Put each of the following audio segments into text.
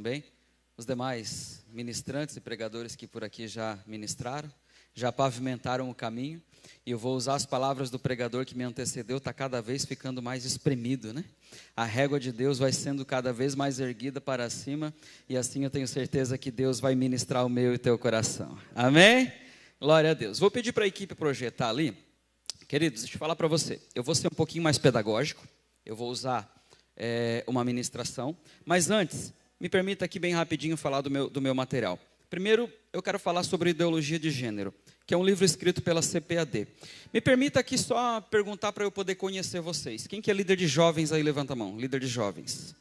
também, os demais ministrantes e pregadores que por aqui já ministraram, já pavimentaram o caminho, e eu vou usar as palavras do pregador que me antecedeu, está cada vez ficando mais espremido, né? A régua de Deus vai sendo cada vez mais erguida para cima, e assim eu tenho certeza que Deus vai ministrar o meu e o teu coração, amém? Glória a Deus. Vou pedir para a equipe projetar ali. Queridos, deixa eu falar para você, eu vou ser um pouquinho mais pedagógico, eu vou usar uma ministração, mas antes, me permita aqui bem rapidinho falar do meu material. Primeiro, eu quero falar sobre ideologia de gênero, que é um livro escrito pela CPAD. Me permita aqui só perguntar para eu poder conhecer vocês. Quem que é líder de jovens aí? Levanta a mão. Líder de jovens.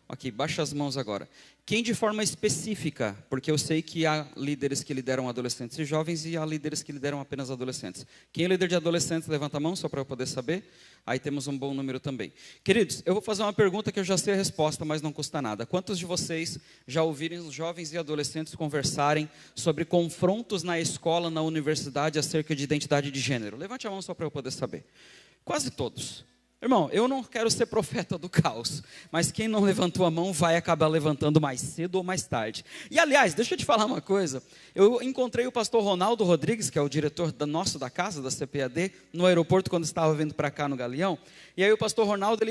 Aqui, baixa as mãos agora. Quem de forma específica, porque eu sei que há líderes que lideram adolescentes e jovens e há líderes que lideram apenas adolescentes. Quem é líder de adolescentes, levanta a mão, só para eu poder saber. Aí temos um bom número também. Queridos, eu vou fazer uma pergunta que eu já sei a resposta, mas não custa nada. Quantos de vocês já ouviram os jovens e adolescentes conversarem sobre confrontos na escola, na universidade, acerca de identidade de gênero? Levante a mão só para eu poder saber. Quase todos. Irmão, eu não quero ser profeta do caos, mas quem não levantou a mão vai acabar levantando mais cedo ou mais tarde. E aliás, deixa eu te falar uma coisa, eu encontrei o pastor Ronaldo Rodrigues, que é o diretor da casa, da CPAD, no aeroporto quando estava vindo para cá no Galeão, e aí o pastor Ronaldo,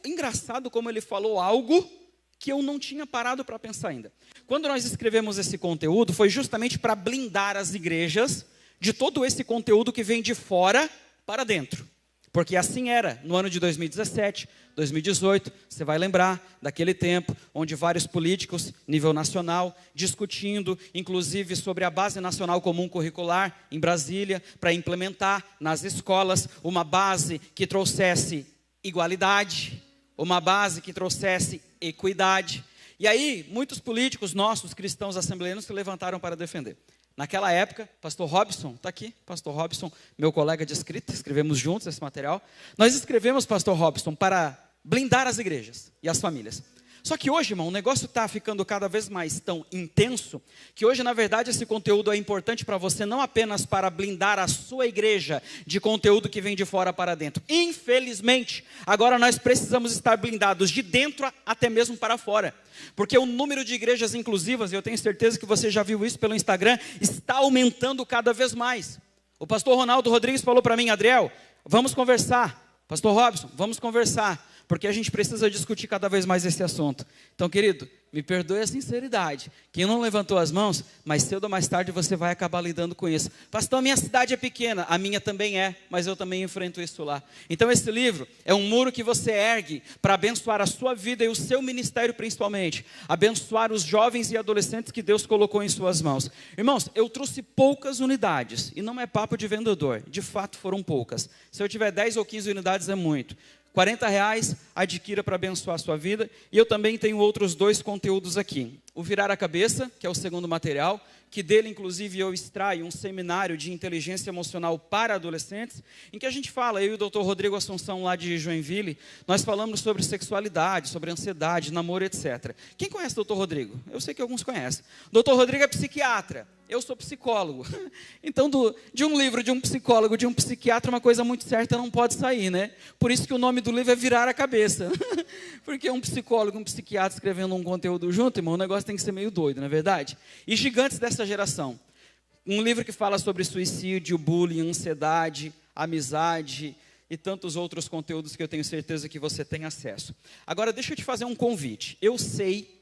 engraçado como ele falou algo que eu não tinha parado para pensar ainda. Quando nós escrevemos esse conteúdo, foi justamente para blindar as igrejas de todo esse conteúdo que vem de fora para dentro. Porque assim era no ano de 2017, 2018, você vai lembrar daquele tempo onde vários políticos, nível nacional, discutindo, inclusive sobre a Base Nacional Comum Curricular em Brasília, para implementar nas escolas uma base que trouxesse igualdade, uma base que trouxesse equidade. E aí, muitos políticos nossos, cristãos assembleanos, se levantaram para defender. Naquela época, pastor Robson, está aqui, pastor Robson, meu colega de escrita, escrevemos juntos esse material. Nós escrevemos, pastor Robson, para blindar as igrejas e as famílias. Só que hoje, irmão, o negócio está ficando cada vez mais tão intenso, que hoje, na verdade, esse conteúdo é importante para você, não apenas para blindar a sua igreja de conteúdo que vem de fora para dentro. Infelizmente, agora nós precisamos estar blindados de dentro até mesmo para fora. Porque o número de igrejas inclusivas, e eu tenho certeza que você já viu isso pelo Instagram, está aumentando cada vez mais. O pastor Ronaldo Rodrigues falou para mim: Adriel, vamos conversar. Pastor Robson, vamos conversar, porque a gente precisa discutir cada vez mais esse assunto. Então, querido, me perdoe a sinceridade. Quem não levantou as mãos, mais cedo ou mais tarde você vai acabar lidando com isso. Pastor, a minha cidade é pequena, a minha também é, mas eu também enfrento isso lá. Então esse livro é um muro que você ergue para abençoar a sua vida e o seu ministério principalmente. Abençoar os jovens e adolescentes que Deus colocou em suas mãos. Irmãos, eu trouxe poucas unidades, e não é papo de vendedor, de fato foram poucas. Se eu tiver 10 ou 15 unidades é muito. R$40, adquira para abençoar a sua vida. E eu também tenho outros 2 conteúdos aqui. O Virar a Cabeça, que é o segundo material, que dele inclusive eu extraio um seminário de inteligência emocional para adolescentes, em que a gente fala, eu e o Dr. Rodrigo Assunção lá de Joinville, nós falamos sobre sexualidade, sobre ansiedade, namoro, etc. Quem conhece o Dr. Rodrigo? Eu sei que alguns conhecem. O Dr. Rodrigo é psiquiatra. Eu sou psicólogo. Então, de um livro de um psicólogo, de um psiquiatra, uma coisa muito certa não pode sair, né? Por isso que o nome do livro é Virar a Cabeça. Porque um psicólogo e um psiquiatra escrevendo um conteúdo junto, irmão, o negócio tem que ser meio doido, não é verdade? E gigantes dessa geração. Um livro que fala sobre suicídio, bullying, ansiedade, amizade e tantos outros conteúdos que eu tenho certeza que você tem acesso. Agora, deixa eu te fazer um convite. Eu sei,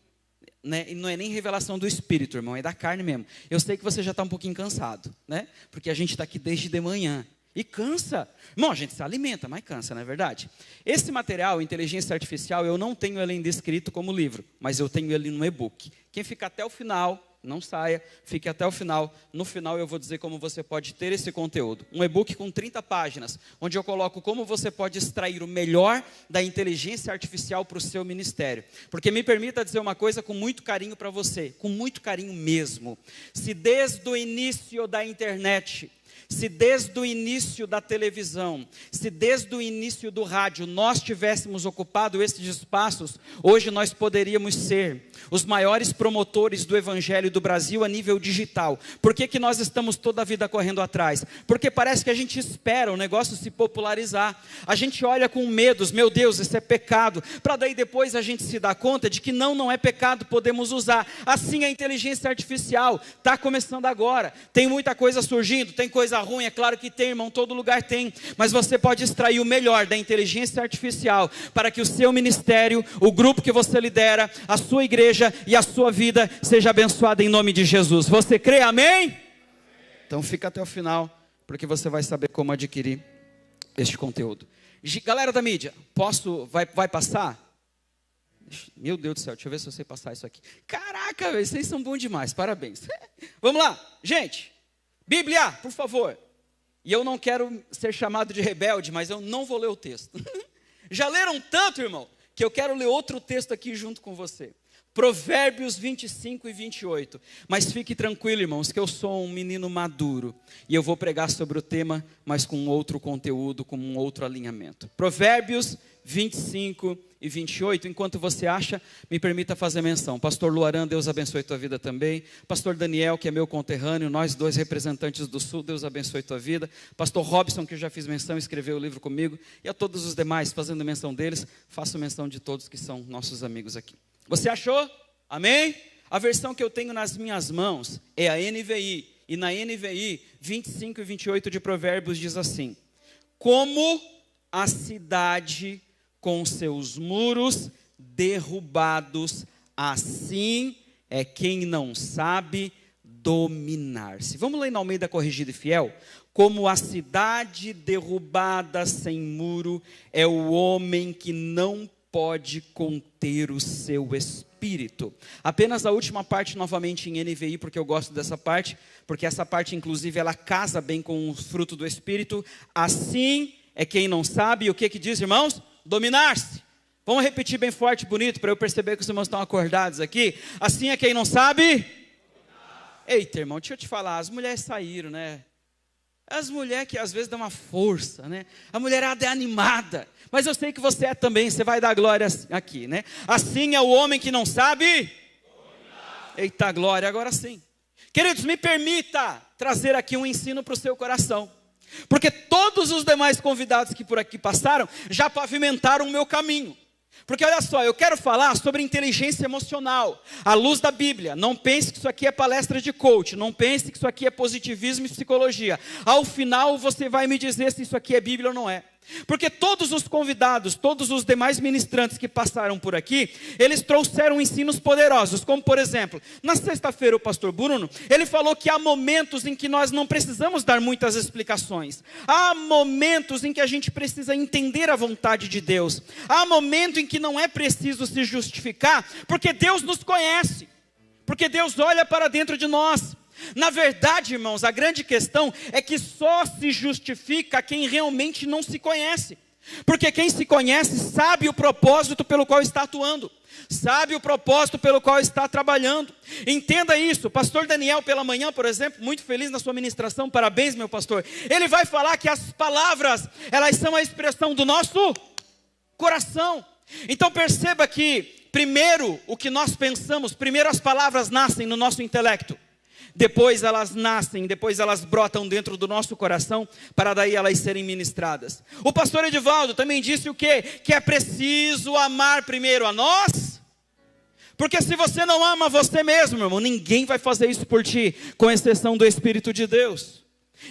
né, e não é nem revelação do Espírito, irmão, é da carne mesmo. Eu sei que você já está um pouquinho cansado, né? Porque a gente está aqui desde de manhã. E cansa. Irmão, a gente se alimenta, mas cansa, não é verdade? Esse material, Inteligência Artificial, eu não tenho ele ainda escrito como livro, mas eu tenho ele no e-book. Quem fica até o final, não saia, fique até o final. No final eu vou dizer como você pode ter esse conteúdo. Um e-book com 30 páginas, onde eu coloco como você pode extrair o melhor da inteligência artificial para o seu ministério. Porque me permita dizer uma coisa com muito carinho para você, com muito carinho mesmo. Se desde o início da internet Se desde o início da televisão, se desde o início do rádio nós tivéssemos ocupado esses espaços, hoje nós poderíamos ser os maiores promotores do evangelho do Brasil a nível digital. Por que nós estamos toda a vida correndo atrás? Porque parece que a gente espera o negócio se popularizar. A gente olha com medos, meu Deus, isso é pecado, para daí depois a gente se dar conta de que não é pecado, podemos usar. Assim a inteligência artificial está começando agora, tem muita coisa surgindo, tem coisa ruim, é claro que tem, irmão, todo lugar tem, mas você pode extrair o melhor da inteligência artificial, para que o seu ministério, o grupo que você lidera, a sua igreja e a sua vida, seja abençoada em nome de Jesus. Você crê, amém? Então fica até o final, porque você vai saber como adquirir este conteúdo. Galera da mídia, vai passar? Meu Deus do céu, deixa eu ver se eu sei passar isso aqui. Caraca, vocês são bons demais, parabéns. Vamos lá, gente, Bíblia, por favor. E eu não quero ser chamado de rebelde, mas eu não vou ler o texto. Já leram tanto, irmão, que eu quero ler outro texto aqui junto com você. Provérbios 25 e 28. Mas fique tranquilo, irmãos, que eu sou um menino maduro. E eu vou pregar sobre o tema, mas com outro conteúdo, com um outro alinhamento. Provérbios 25 e 28. Enquanto você acha, me permita fazer menção. Pastor Luaran, Deus abençoe tua vida também. Pastor Daniel, que é meu conterrâneo, nós dois representantes do Sul, Deus abençoe tua vida. Pastor Robson, que eu já fiz menção, escreveu o livro comigo. E a todos os demais, fazendo menção deles, faço menção de todos que são nossos amigos aqui. Você achou? Amém? A versão que eu tenho nas minhas mãos é a NVI. E na NVI, 25 e 28 de Provérbios diz assim: como a cidade com seus muros derrubados, assim é quem não sabe dominar-se. Vamos ler na Almeida Corrigida e Fiel? Como a cidade derrubada sem muro é o homem que não pode conter o seu espírito. Apenas a última parte novamente em NVI, porque eu gosto dessa parte, porque essa parte inclusive ela casa bem com o fruto do espírito. Assim é quem não sabe, o que diz, irmãos? Dominar-se. Vamos repetir bem forte e bonito, para eu perceber que os irmãos estão acordados aqui. Assim é quem não sabe? Eita, irmão, deixa eu te falar, as mulheres saíram, né? As mulheres que às vezes dão uma força, né? A mulherada é animada, mas eu sei que você é também, você vai dar glória aqui, né? Assim é o homem que não sabe? Eita glória, agora sim. Queridos, me permita trazer aqui um ensino para o seu coração. Porque todos os demais convidados que por aqui passaram, já pavimentaram o meu caminho. Porque olha só, eu quero falar sobre inteligência emocional, à luz da Bíblia. Não pense que isso aqui é palestra de coach, não pense que isso aqui é positivismo e psicologia. Ao final você vai me dizer se isso aqui é Bíblia ou não é. Porque todos os convidados, todos os demais ministrantes que passaram por aqui, eles trouxeram ensinos poderosos, como por exemplo, na sexta-feira o pastor Bruno, ele falou que há momentos em que nós não precisamos dar muitas explicações, há momentos em que a gente precisa entender a vontade de Deus, há momento em que não é preciso se justificar, porque Deus nos conhece, porque Deus olha para dentro de nós. Na verdade, irmãos, a grande questão é que só se justifica quem realmente não se conhece. Porque quem se conhece sabe o propósito pelo qual está atuando, sabe o propósito pelo qual está trabalhando. Entenda isso. O pastor Daniel pela manhã, por exemplo, muito feliz na sua ministração, parabéns meu pastor. Ele vai falar que as palavras, elas são a expressão do nosso coração. Então perceba que primeiro o que nós pensamos, primeiro as palavras nascem no nosso intelecto. Depois elas nascem, depois elas brotam dentro do nosso coração, para daí elas serem ministradas. O pastor Edivaldo também disse o quê? Que é preciso amar primeiro a nós. Porque se você não ama você mesmo, meu irmão, ninguém vai fazer isso por ti, com exceção do Espírito de Deus.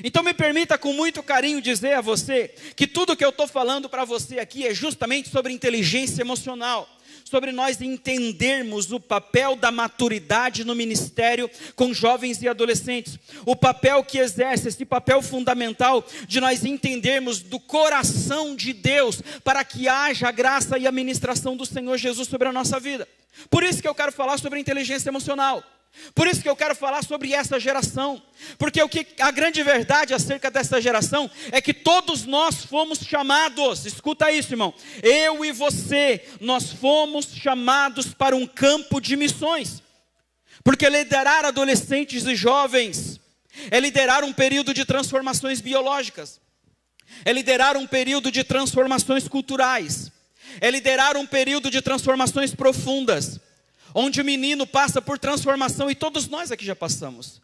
Então me permita com muito carinho dizer a você, que tudo que eu estou falando para você aqui é justamente sobre inteligência emocional. Sobre nós entendermos o papel da maturidade no ministério com jovens e adolescentes. O papel que exerce, esse papel fundamental de nós entendermos do coração de Deus, para que haja a graça e a ministração do Senhor Jesus sobre a nossa vida. Por isso que eu quero falar sobre inteligência emocional. Por isso que eu quero falar sobre essa geração. Porque a grande verdade acerca dessa geração é que todos nós fomos chamados, escuta isso, irmão, eu e você, nós fomos chamados para um campo de missões. Porque liderar adolescentes e jovens é liderar um período de transformações biológicas, é liderar um período de transformações culturais, é liderar um período de transformações profundas, onde o menino passa por transformação, e todos nós aqui já passamos.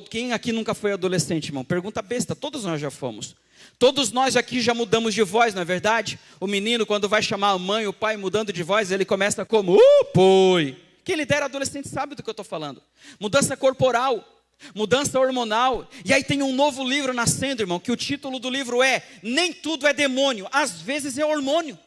Quem aqui nunca foi adolescente, irmão? Pergunta besta, todos nós já fomos. Todos nós aqui já mudamos de voz, não é verdade? O menino, quando vai chamar a mãe, o pai mudando de voz, ele começa como, poi. Quem lidera adolescente sabe do que eu estou falando. Mudança corporal, mudança hormonal. E aí tem um novo livro nascendo, irmão, que o título do livro é Nem Tudo é Demônio, às vezes é hormônio.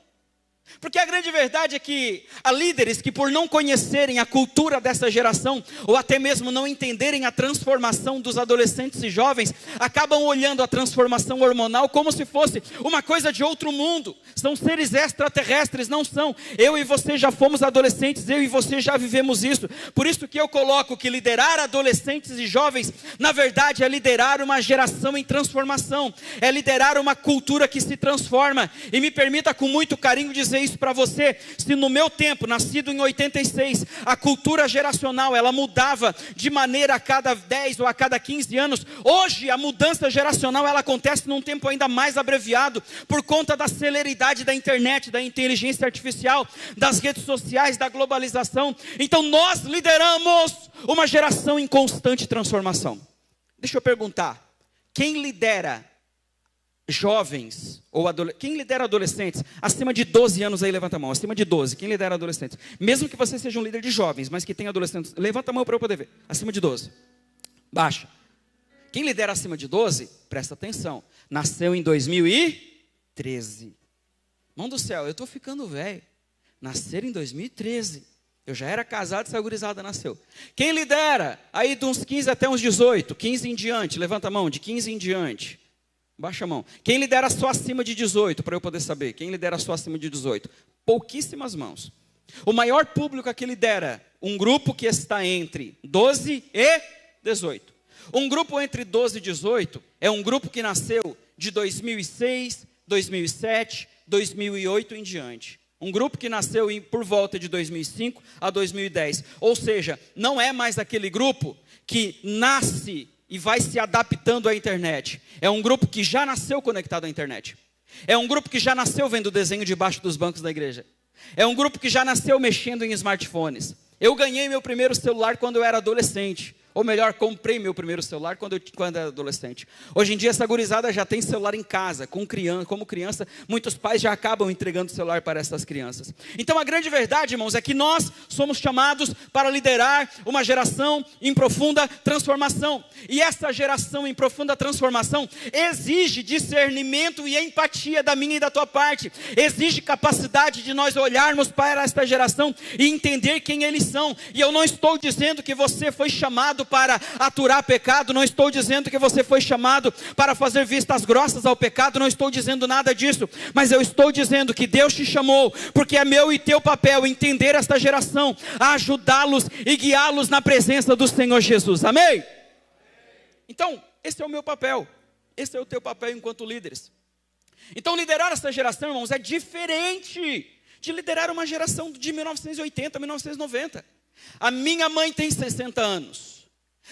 Porque a grande verdade é que há líderes que, por não conhecerem a cultura dessa geração, ou até mesmo não entenderem a transformação dos adolescentes e jovens, acabam olhando a transformação hormonal como se fosse uma coisa de outro mundo. São seres extraterrestres, não são. Eu e você já fomos adolescentes, eu e você já vivemos isso. Por isso que eu coloco que liderar adolescentes e jovens, na verdade, é liderar uma geração em transformação, é liderar uma cultura que se transforma. E me permita com muito carinho dizer isso para você: se no meu tempo, nascido em 86, a cultura geracional ela mudava de maneira a cada 10 ou a cada 15 anos, hoje a mudança geracional ela acontece num tempo ainda mais abreviado, por conta da celeridade da internet, da inteligência artificial, das redes sociais, da globalização. Então nós lideramos uma geração em constante transformação. Deixa eu perguntar, quem lidera jovens, ou quem lidera adolescentes, acima de 12 anos aí, levanta a mão, acima de 12, quem lidera adolescentes? Mesmo que você seja um líder de jovens, mas que tem adolescentes, levanta a mão para eu poder ver, acima de 12, baixa. Quem lidera acima de 12, presta atenção, nasceu em 2013, mão do céu, eu estou ficando velho, nasceram em 2013, eu já era casado e essa gurizada nasceu. Quem lidera, aí de uns 15 até uns 18, 15 em diante, levanta a mão, de 15 em diante, baixa a mão. Quem lidera só acima de 18, para eu poder saber? Quem lidera só acima de 18? Pouquíssimas mãos. O maior público aqui lidera um grupo que está entre 12 e 18. Um grupo entre 12 e 18 é um grupo que nasceu de 2006, 2007, 2008 em diante. Um grupo que nasceu por volta de 2005 a 2010. Ou seja, não é mais aquele grupo que nasce e vai se adaptando à internet. É um grupo que já nasceu conectado à internet. É um grupo que já nasceu vendo desenho debaixo dos bancos da igreja. É um grupo que já nasceu mexendo em smartphones. Eu ganhei meu primeiro celular quando eu era adolescente. Ou melhor, comprei meu primeiro celular quando era adolescente. Hoje em dia essa gurizada já tem celular em casa, como criança, muitos pais já acabam entregando o celular para essas crianças. Então a grande verdade, irmãos, é que nós somos chamados para liderar uma geração em profunda transformação. E essa geração em profunda transformação exige discernimento e empatia da minha e da tua parte. Exige capacidade de nós olharmos para esta geração e entender quem eles são. E eu não estou dizendo que você foi chamado para aturar pecado, não estou dizendo que você foi chamado para fazer vistas grossas ao pecado, não estou dizendo nada disso, mas eu estou dizendo que Deus te chamou, porque é meu e teu papel entender esta geração, ajudá-los e guiá-los na presença do Senhor Jesus, amém? Então, esse é o meu papel, esse é o teu papel enquanto líderes. Então liderar essa geração, irmãos, é diferente de liderar uma geração de 1980, 1990. A minha mãe tem 60 anos.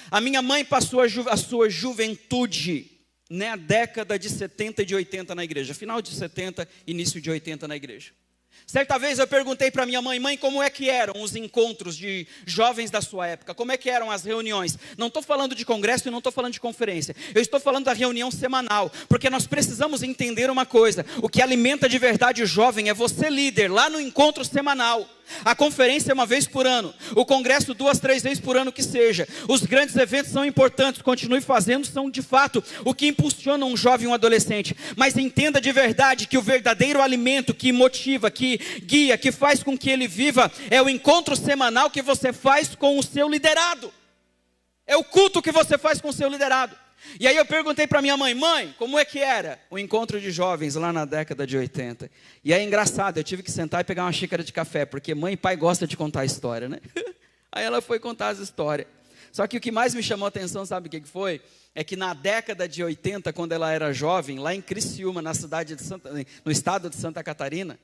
A minha mãe passou a sua juventude na década de 70 e de 80 na igreja. Final de 70, início de 80 na igreja. Certa vez eu perguntei para minha mãe: mãe, como é que eram os encontros de jovens da sua época? Como é que eram as reuniões? Não estou falando de congresso e não estou falando de conferência. Eu estou falando da reunião semanal. Porque nós precisamos entender uma coisa. O que alimenta de verdade o jovem é você líder, lá no encontro semanal. A conferência é uma vez por ano. O congresso 2, 3 vezes por ano que seja. Os grandes eventos são importantes. Continue fazendo, são de fato o que impulsiona um jovem e um adolescente. Mas entenda de verdade que o verdadeiro alimento que motiva, que guia, que faz com que ele viva, é o encontro semanal que você faz com o seu liderado. É o culto que você faz com o seu liderado. E aí eu perguntei para minha mãe: mãe, como é que era o encontro de jovens lá na década de 80? E aí é engraçado, eu tive que sentar e pegar uma xícara de café, porque mãe e pai gostam de contar a história, né? Aí ela foi contar as histórias. Só que o que mais me chamou a atenção, sabe o que foi? É que na década de 80, quando ela era jovem, lá em Criciúma, no estado de Santa Catarina,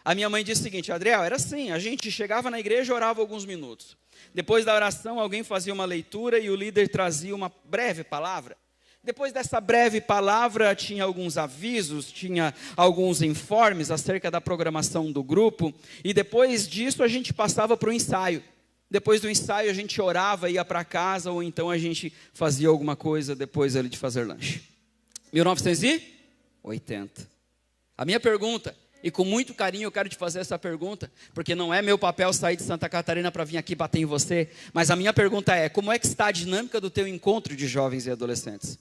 A minha mãe disse o seguinte: Adriel, era assim, a gente chegava na igreja e orava alguns minutos. Depois da oração, alguém fazia uma leitura e o líder trazia uma breve palavra. Depois dessa breve palavra, tinha alguns avisos, tinha alguns informes acerca da programação do grupo. E depois disso, a gente passava para o ensaio. Depois do ensaio, a gente orava, ia para casa, ou então a gente fazia alguma coisa depois ali de fazer lanche. 1980. A minha pergunta, e com muito carinho eu quero te fazer essa pergunta, porque não é meu papel sair de Santa Catarina para vir aqui bater em você, mas a minha pergunta é: como é que está a dinâmica do teu encontro de jovens e adolescentes?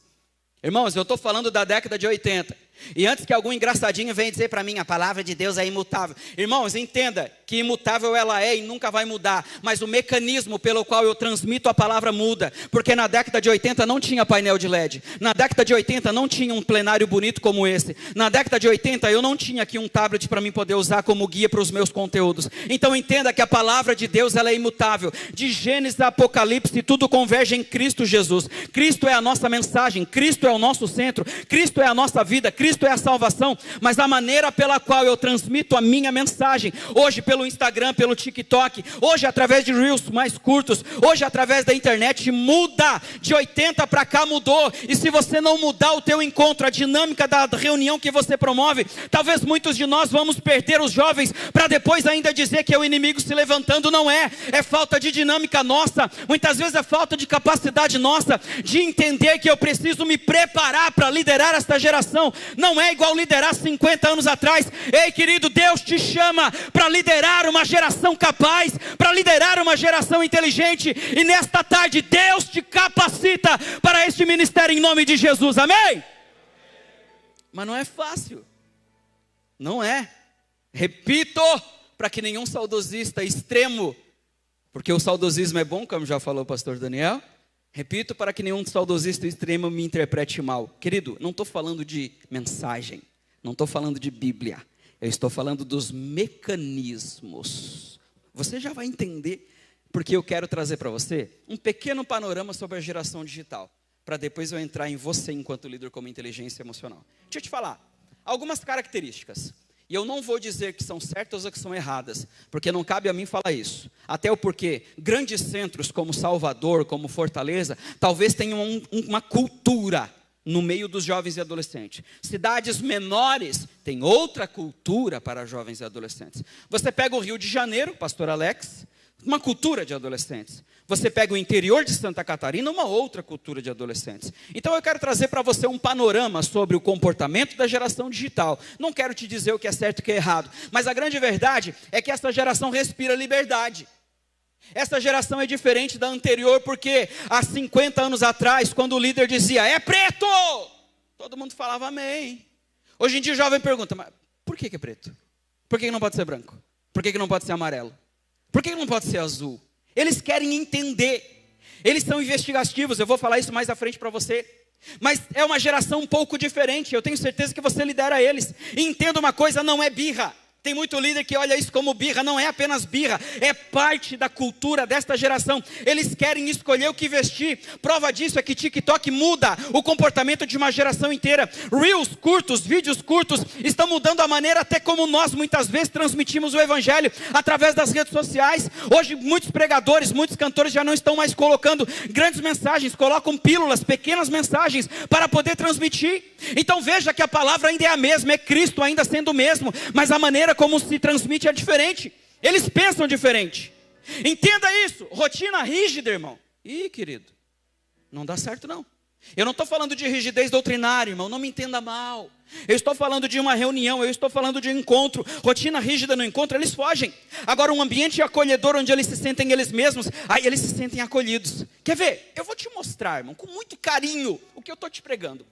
Irmãos, eu estou falando da década de 80. E antes que algum engraçadinho venha dizer para mim, a palavra de Deus é imutável. Irmãos, entenda que imutável ela é e nunca vai mudar. Mas o mecanismo pelo qual eu transmito a palavra muda. Porque na década de 80 não tinha painel de LED. Na década de 80 não tinha um plenário bonito como esse. Na década de 80 eu não tinha aqui um tablet para mim poder usar como guia para os meus conteúdos. Então entenda que a palavra de Deus ela é imutável. De Gênesis a Apocalipse tudo converge em Cristo Jesus. Cristo é a nossa mensagem. Cristo é o nosso centro. Cristo é a nossa vida. Cristo é a salvação, mas a maneira pela qual eu transmito a minha mensagem, hoje pelo Instagram, pelo TikTok, hoje através de Reels mais curtos, hoje através da internet, muda. De 80 para cá mudou, e se você não mudar o teu encontro, a dinâmica da reunião que você promove, talvez muitos de nós vamos perder os jovens, para depois ainda dizer que é o inimigo se levantando. Não é falta de dinâmica nossa, muitas vezes é falta de capacidade nossa, de entender que eu preciso me preparar para liderar esta geração. Não é igual liderar 50 anos atrás. Ei, querido, Deus te chama para liderar uma geração capaz, para liderar uma geração inteligente. E nesta tarde, Deus te capacita para este ministério em nome de Jesus, amém? Mas não é fácil. Não é. Repito, para que nenhum saudosista extremo, porque o saudosismo é bom, como já falou o pastor Daniel. Repito, para que nenhum saudosista extremo me interprete mal. Querido, não estou falando de mensagem, não estou falando de Bíblia, eu estou falando dos mecanismos. Você já vai entender, porque eu quero trazer para você um pequeno panorama sobre a geração digital, para depois eu entrar em você enquanto líder como inteligência emocional. Deixa eu te falar, algumas características. E eu não vou dizer que são certas ou que são erradas, porque não cabe a mim falar isso. Até o porquê, grandes centros como Salvador, como Fortaleza, talvez tenham uma cultura no meio dos jovens e adolescentes. Cidades menores têm outra cultura para jovens e adolescentes. Você pega o Rio de Janeiro, pastor Alex, uma cultura de adolescentes. Você pega o interior de Santa Catarina, uma outra cultura de adolescentes. Então eu quero trazer para você um panorama sobre o comportamento da geração digital. Não quero te dizer o que é certo e o que é errado, mas a grande verdade é que essa geração respira liberdade. Essa geração é diferente da anterior, porque há 50 anos atrás, quando o líder dizia, é preto, todo mundo falava amém. Hoje em dia o jovem pergunta, mas por que é preto? Por que não pode ser branco? Por que não pode ser amarelo? Por que não pode ser azul? Eles querem entender. Eles são investigativos. Eu vou falar isso mais à frente para você. Mas é uma geração um pouco diferente. Eu tenho certeza que você lidera eles. E entenda uma coisa, não é birra. Tem muito líder que olha isso como birra. Não é apenas birra, é parte da cultura desta geração. Eles querem escolher o que vestir. Prova disso é que TikTok muda o comportamento de uma geração inteira. Reels curtos, vídeos curtos, estão mudando a maneira até como nós muitas vezes transmitimos o evangelho através das redes sociais. Hoje muitos pregadores, muitos cantores já não estão mais colocando grandes mensagens, colocam pílulas, pequenas mensagens para poder transmitir. Então veja que a palavra ainda é a mesma, é Cristo ainda sendo o mesmo, mas a maneira como se transmite é diferente. Eles pensam diferente. Entenda isso. Rotina rígida, irmão. Ih, querido, não dá certo não. Eu não estou falando de rigidez doutrinária, irmão, não me entenda mal. Eu estou falando de uma reunião, eu estou falando de um encontro. Rotina rígida no encontro, eles fogem. Agora um ambiente acolhedor onde eles se sentem eles mesmos, aí eles se sentem acolhidos. Quer ver? Eu vou te mostrar, irmão, com muito carinho, o que eu estou te pregando.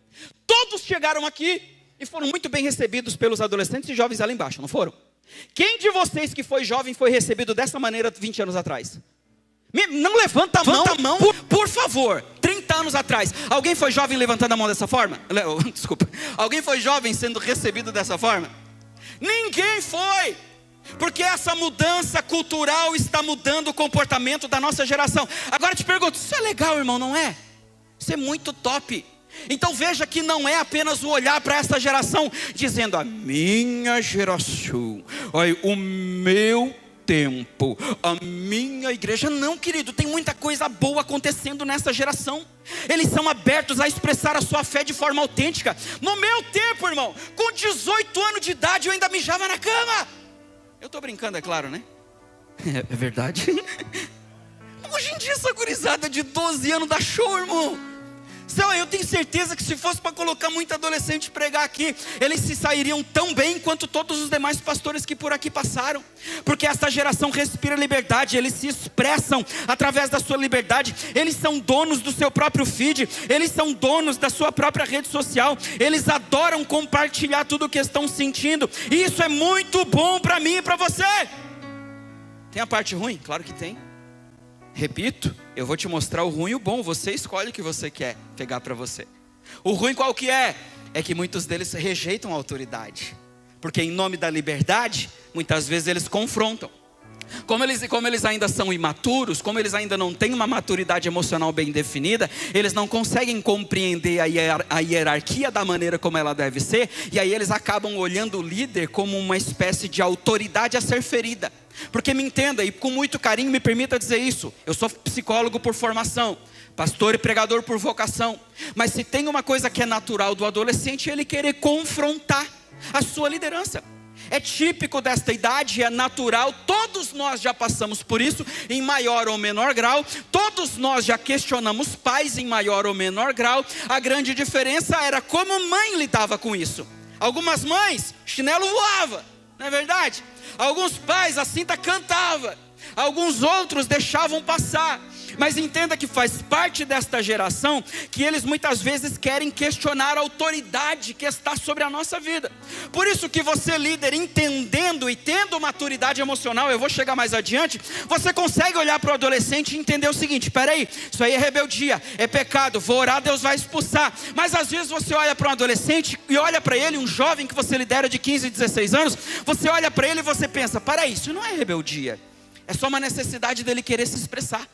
Todos chegaram aqui e foram muito bem recebidos pelos adolescentes e jovens lá embaixo, não foram? Quem de vocês que foi jovem foi recebido dessa maneira 20 anos atrás? Não levanta a mão, por favor. 30 anos atrás, alguém foi jovem levantando a mão dessa forma? Desculpa. Alguém foi jovem sendo recebido dessa forma? Ninguém foi. Porque essa mudança cultural está mudando o comportamento da nossa geração. Agora te pergunto, isso é legal, irmão, não é? Isso é muito top. Então veja que não é apenas o olhar para essa geração, dizendo a minha geração, o meu tempo, a minha igreja. Não, querido, tem muita coisa boa acontecendo nessa geração. Eles são abertos a expressar a sua fé de forma autêntica. No meu tempo, irmão, com 18 anos de idade eu ainda mijava na cama. Eu estou brincando, é claro, né? É verdade. Hoje em dia essa gurizada de 12 anos dá show, irmão. Eu tenho certeza que se fosse para colocar muito adolescente pregar aqui, eles se sairiam tão bem quanto todos os demais pastores que por aqui passaram. Porque essa geração respira liberdade, eles se expressam através da sua liberdade. Eles são donos do seu próprio feed, eles são donos da sua própria rede social. Eles adoram compartilhar tudo o que estão sentindo. E isso é muito bom para mim e para você. Tem a parte ruim? Claro que tem. Repito, eu vou te mostrar o ruim e o bom. Você escolhe o que você quer pegar para você. O ruim qual que é? É que muitos deles rejeitam a autoridade. Porque em nome da liberdade, muitas vezes eles confrontam. Como eles ainda são imaturos, como eles ainda não têm uma maturidade emocional bem definida, eles não conseguem compreender a hierarquia da maneira como ela deve ser. E aí eles acabam olhando o líder como uma espécie de autoridade a ser ferida. Porque me entenda, e com muito carinho me permita dizer isso, eu sou psicólogo por formação, pastor e pregador por vocação. Mas se tem uma coisa que é natural do adolescente, é ele querer confrontar a sua liderança. É típico desta idade, é natural, todos nós já passamos por isso, em maior ou menor grau. Todos nós já questionamos pais em maior ou menor grau. A grande diferença era como mãe lidava com isso. Algumas mães, chinelo voava, não é verdade? Alguns pais, a cinta cantava. Alguns outros deixavam passar. Mas entenda que faz parte desta geração que eles muitas vezes querem questionar a autoridade que está sobre a nossa vida. Por isso que você, líder, entendendo e tendo maturidade emocional, eu vou chegar mais adiante, você consegue olhar para o adolescente e entender o seguinte: espera aí, isso aí é rebeldia, é pecado, vou orar, Deus vai expulsar. Mas às vezes você olha para um adolescente e olha para ele, um jovem que você lidera de 15, 16 anos, você olha para ele e você pensa: para aí, isso não é rebeldia, é só uma necessidade dele querer se expressar.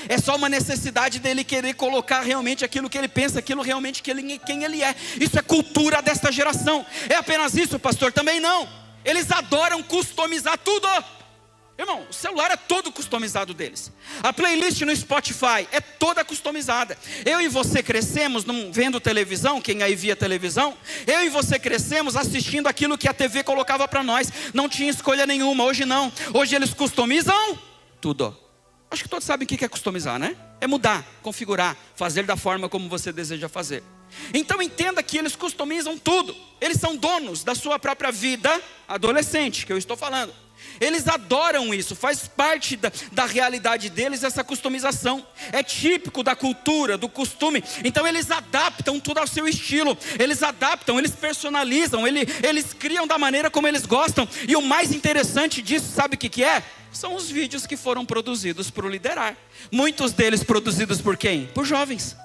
É só uma necessidade dele querer colocar realmente aquilo que ele pensa, aquilo realmente quem ele é. Isso é cultura desta geração. É apenas isso, pastor? Também não. Eles adoram customizar tudo. Irmão, o celular é todo customizado deles. A playlist no Spotify é toda customizada. Eu e você crescemos vendo televisão, quem aí via televisão. Eu e você crescemos assistindo aquilo que a TV colocava para nós. Não tinha escolha nenhuma, hoje não. Hoje eles customizam tudo. Acho que todos sabem o que é customizar, né? É mudar, configurar, fazer da forma como você deseja fazer. Então entenda que eles customizam tudo. Eles são donos da sua própria vida adolescente, que eu estou falando. Eles adoram isso, faz parte da realidade deles essa customização. É típico da cultura, do costume. Então eles adaptam tudo ao seu estilo. Eles adaptam, eles personalizam, eles criam da maneira como eles gostam. E o mais interessante disso, sabe o que é? São os vídeos que foram produzidos por Liderar. Muitos deles produzidos por quem? Por jovens.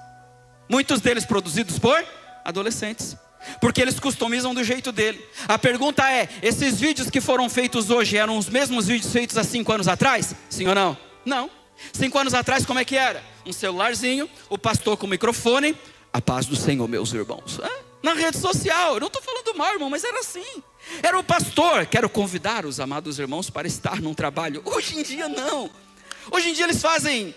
Muitos deles produzidos por adolescentes. Porque eles customizam do jeito dele. A pergunta é: esses vídeos que foram feitos hoje eram os mesmos vídeos feitos há 5 anos atrás? Sim ou não? Não. 5 anos atrás como é que era? Um celularzinho, o pastor com o microfone. A paz do Senhor, meus irmãos. Na rede social, eu não estou falando mal, irmão, mas era assim. Era o pastor: quero convidar os amados irmãos para estar num trabalho. Hoje em dia não. Hoje em dia eles fazem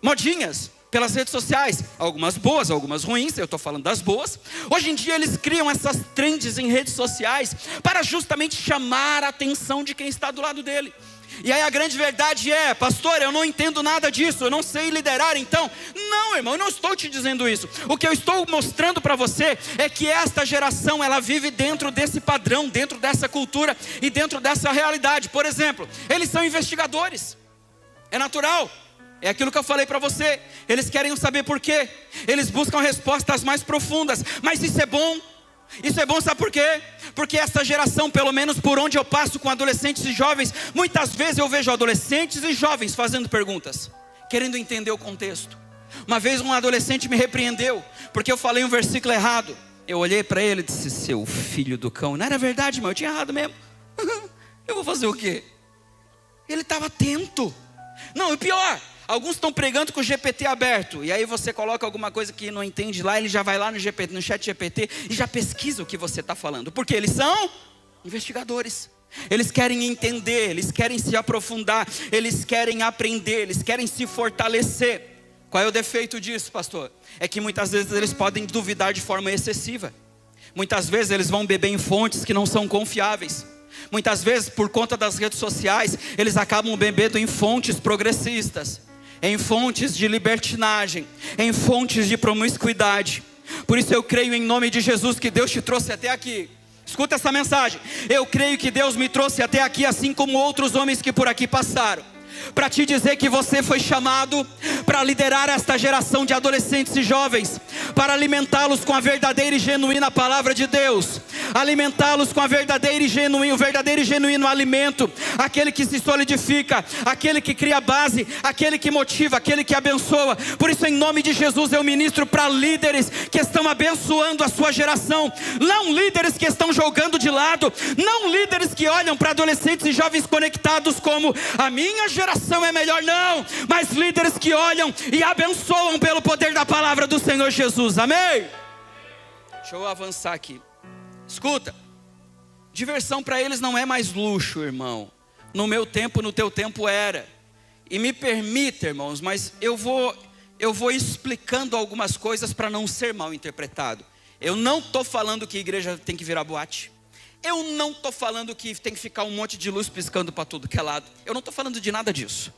modinhas pelas redes sociais, algumas boas, algumas ruins, eu estou falando das boas. Hoje em dia eles criam essas trends em redes sociais para justamente chamar a atenção de quem está do lado dele. E aí a grande verdade é: pastor, eu não entendo nada disso, eu não sei liderar então. Não, irmão, eu não estou te dizendo isso. O que eu estou mostrando para você é que esta geração, ela vive dentro desse padrão, dentro dessa cultura e dentro dessa realidade. Por exemplo, eles são investigadores. É natural. É aquilo que eu falei para você. Eles querem saber por quê. Eles buscam respostas mais profundas. Mas isso é bom. Isso é bom, sabe por quê? Porque essa geração, pelo menos por onde eu passo com adolescentes e jovens, muitas vezes eu vejo adolescentes e jovens fazendo perguntas, querendo entender o contexto. Uma vez um adolescente me repreendeu porque eu falei um versículo errado. Eu olhei para ele e disse: seu filho do cão. Não era verdade, irmão, eu tinha errado mesmo. Eu vou fazer o quê? Ele estava atento. Não, e pior, Alguns estão pregando com o GPT aberto, e aí você coloca alguma coisa que não entende lá, ele já vai lá no chat GPT e já pesquisa o que você está falando, porque eles são investigadores. Eles querem entender, eles querem se aprofundar, eles querem aprender, eles querem se fortalecer. Qual é o defeito disso, pastor? É que muitas vezes eles podem duvidar de forma excessiva. Muitas vezes eles vão beber em fontes que não são confiáveis. Muitas vezes, por conta das redes sociais, eles acabam bebendo em fontes progressistas, em fontes de libertinagem, em fontes de promiscuidade. Por isso eu creio em nome de Jesus que Deus te trouxe até aqui. Escuta essa mensagem. Eu creio que Deus me trouxe até aqui, assim como outros homens que por aqui passaram, para te dizer que você foi chamado para liderar esta geração de adolescentes e jovens, para alimentá-los com a verdadeira e genuína palavra de Deus, alimentá-los com a verdadeira e genuína, o verdadeiro e genuíno alimento, aquele que se solidifica, aquele que cria base, aquele que motiva, aquele que abençoa. Por isso, em nome de Jesus, eu ministro para líderes que estão abençoando a sua geração, não líderes que estão jogando de lado, não líderes que olham para adolescentes e jovens conectados como a minha geração é melhor, não, mas líderes que olham e abençoam pelo poder da palavra do Senhor Jesus, amém? Deixa eu avançar aqui. Escuta, diversão para eles não é mais luxo, irmão. No meu tempo, no teu tempo era. E me permita, irmãos, mas eu vou explicando algumas coisas para não ser mal interpretado. Eu não estou falando que a igreja tem que virar boate. Eu não estou falando que tem que ficar um monte de luz piscando para tudo que é lado. Eu não estou falando de nada disso.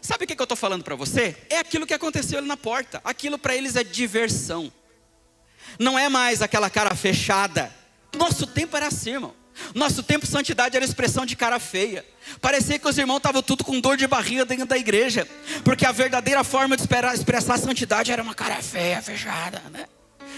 Sabe o que eu estou falando para você? É aquilo que aconteceu ali na porta. Aquilo para eles é diversão. Não é mais aquela cara fechada. Nosso tempo era assim, irmão. Nosso tempo, santidade era expressão de cara feia. Parecia que os irmãos estavam tudo com dor de barriga dentro da igreja, porque a verdadeira forma de expressar a santidade era uma cara feia, fechada, né?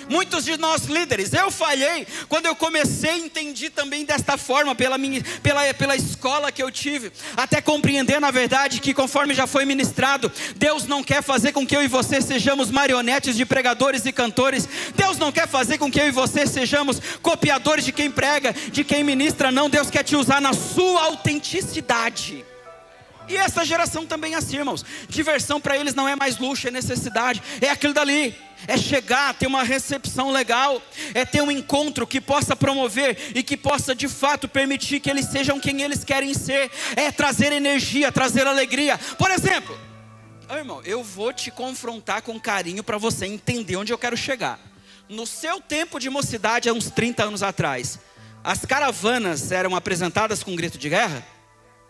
Muitos de nós líderes, eu falhei quando eu comecei, entendi também desta forma, pela escola que eu tive, até compreender na verdade que, conforme já foi ministrado, Deus não quer fazer com que eu e você sejamos marionetes de pregadores e cantores. Deus não quer fazer com que eu e você sejamos copiadores de quem prega, de quem ministra, não. Deus quer te usar na sua autenticidade. E essa geração também é assim, irmãos. Diversão para eles não é mais luxo, é necessidade. É aquilo dali, é chegar, ter uma recepção legal, é ter um encontro que possa promover e que possa de fato permitir que eles sejam quem eles querem ser. É trazer energia, trazer alegria. Por exemplo, irmão, eu vou te confrontar com carinho para você entender onde eu quero chegar. No seu tempo de mocidade, há uns 30 anos atrás, as caravanas eram apresentadas com grito de guerra?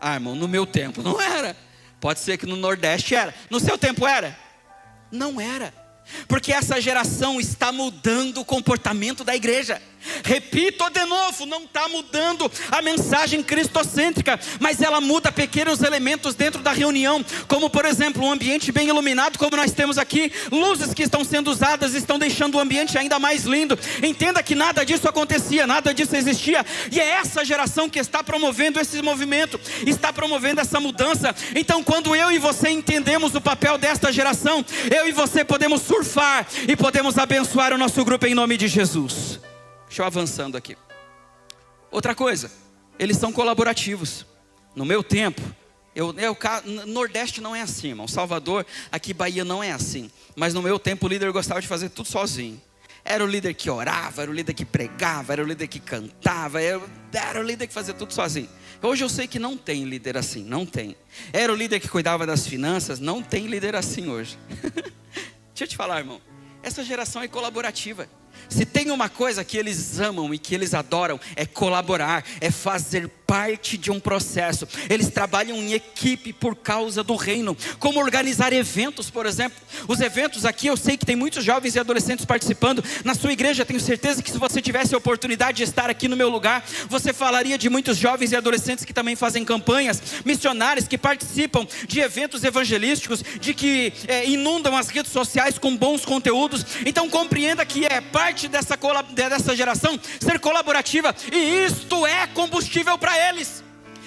Ah, irmão, no meu tempo não era. Pode ser que no Nordeste era. No seu tempo era? Não era. Porque essa geração está mudando o comportamento da igreja. Repito de novo, não está mudando a mensagem cristocêntrica, mas ela muda pequenos elementos dentro da reunião, como por exemplo, um ambiente bem iluminado como nós temos aqui. Luzes que estão sendo usadas estão deixando o ambiente ainda mais lindo. Entenda que nada disso acontecia, nada disso existia, e é essa geração que está promovendo esse movimento, está promovendo essa mudança. Então quando eu e você entendemos o papel desta geração, eu e você podemos surfar e podemos abençoar o nosso grupo em nome de Jesus. Deixa eu avançando aqui. Outra coisa, eles são colaborativos. No meu tempo, Nordeste não é assim, irmão. Salvador, aqui Bahia não é assim. Mas no meu tempo o líder gostava de fazer tudo sozinho. Era o líder que orava, era o líder que pregava, era o líder que cantava, era o líder que fazia tudo sozinho. Hoje eu sei que não tem líder assim, não tem. Era o líder que cuidava das finanças, não tem líder assim hoje. Deixa eu te falar, irmão, essa geração é colaborativa. Se tem uma coisa que eles amam e que eles adoram, é colaborar, é fazer parte de um processo. Eles trabalham em equipe por causa do reino. Como organizar eventos, por exemplo. Os eventos aqui, eu sei que tem muitos jovens e adolescentes participando. Na sua igreja, tenho certeza que se você tivesse a oportunidade de estar aqui no meu lugar, você falaria de muitos jovens e adolescentes que também fazem campanhas, missionários que participam de eventos evangelísticos, de que inundam as redes sociais com bons conteúdos. Então compreenda que é parte dessa geração ser colaborativa, e isto é combustível para eles.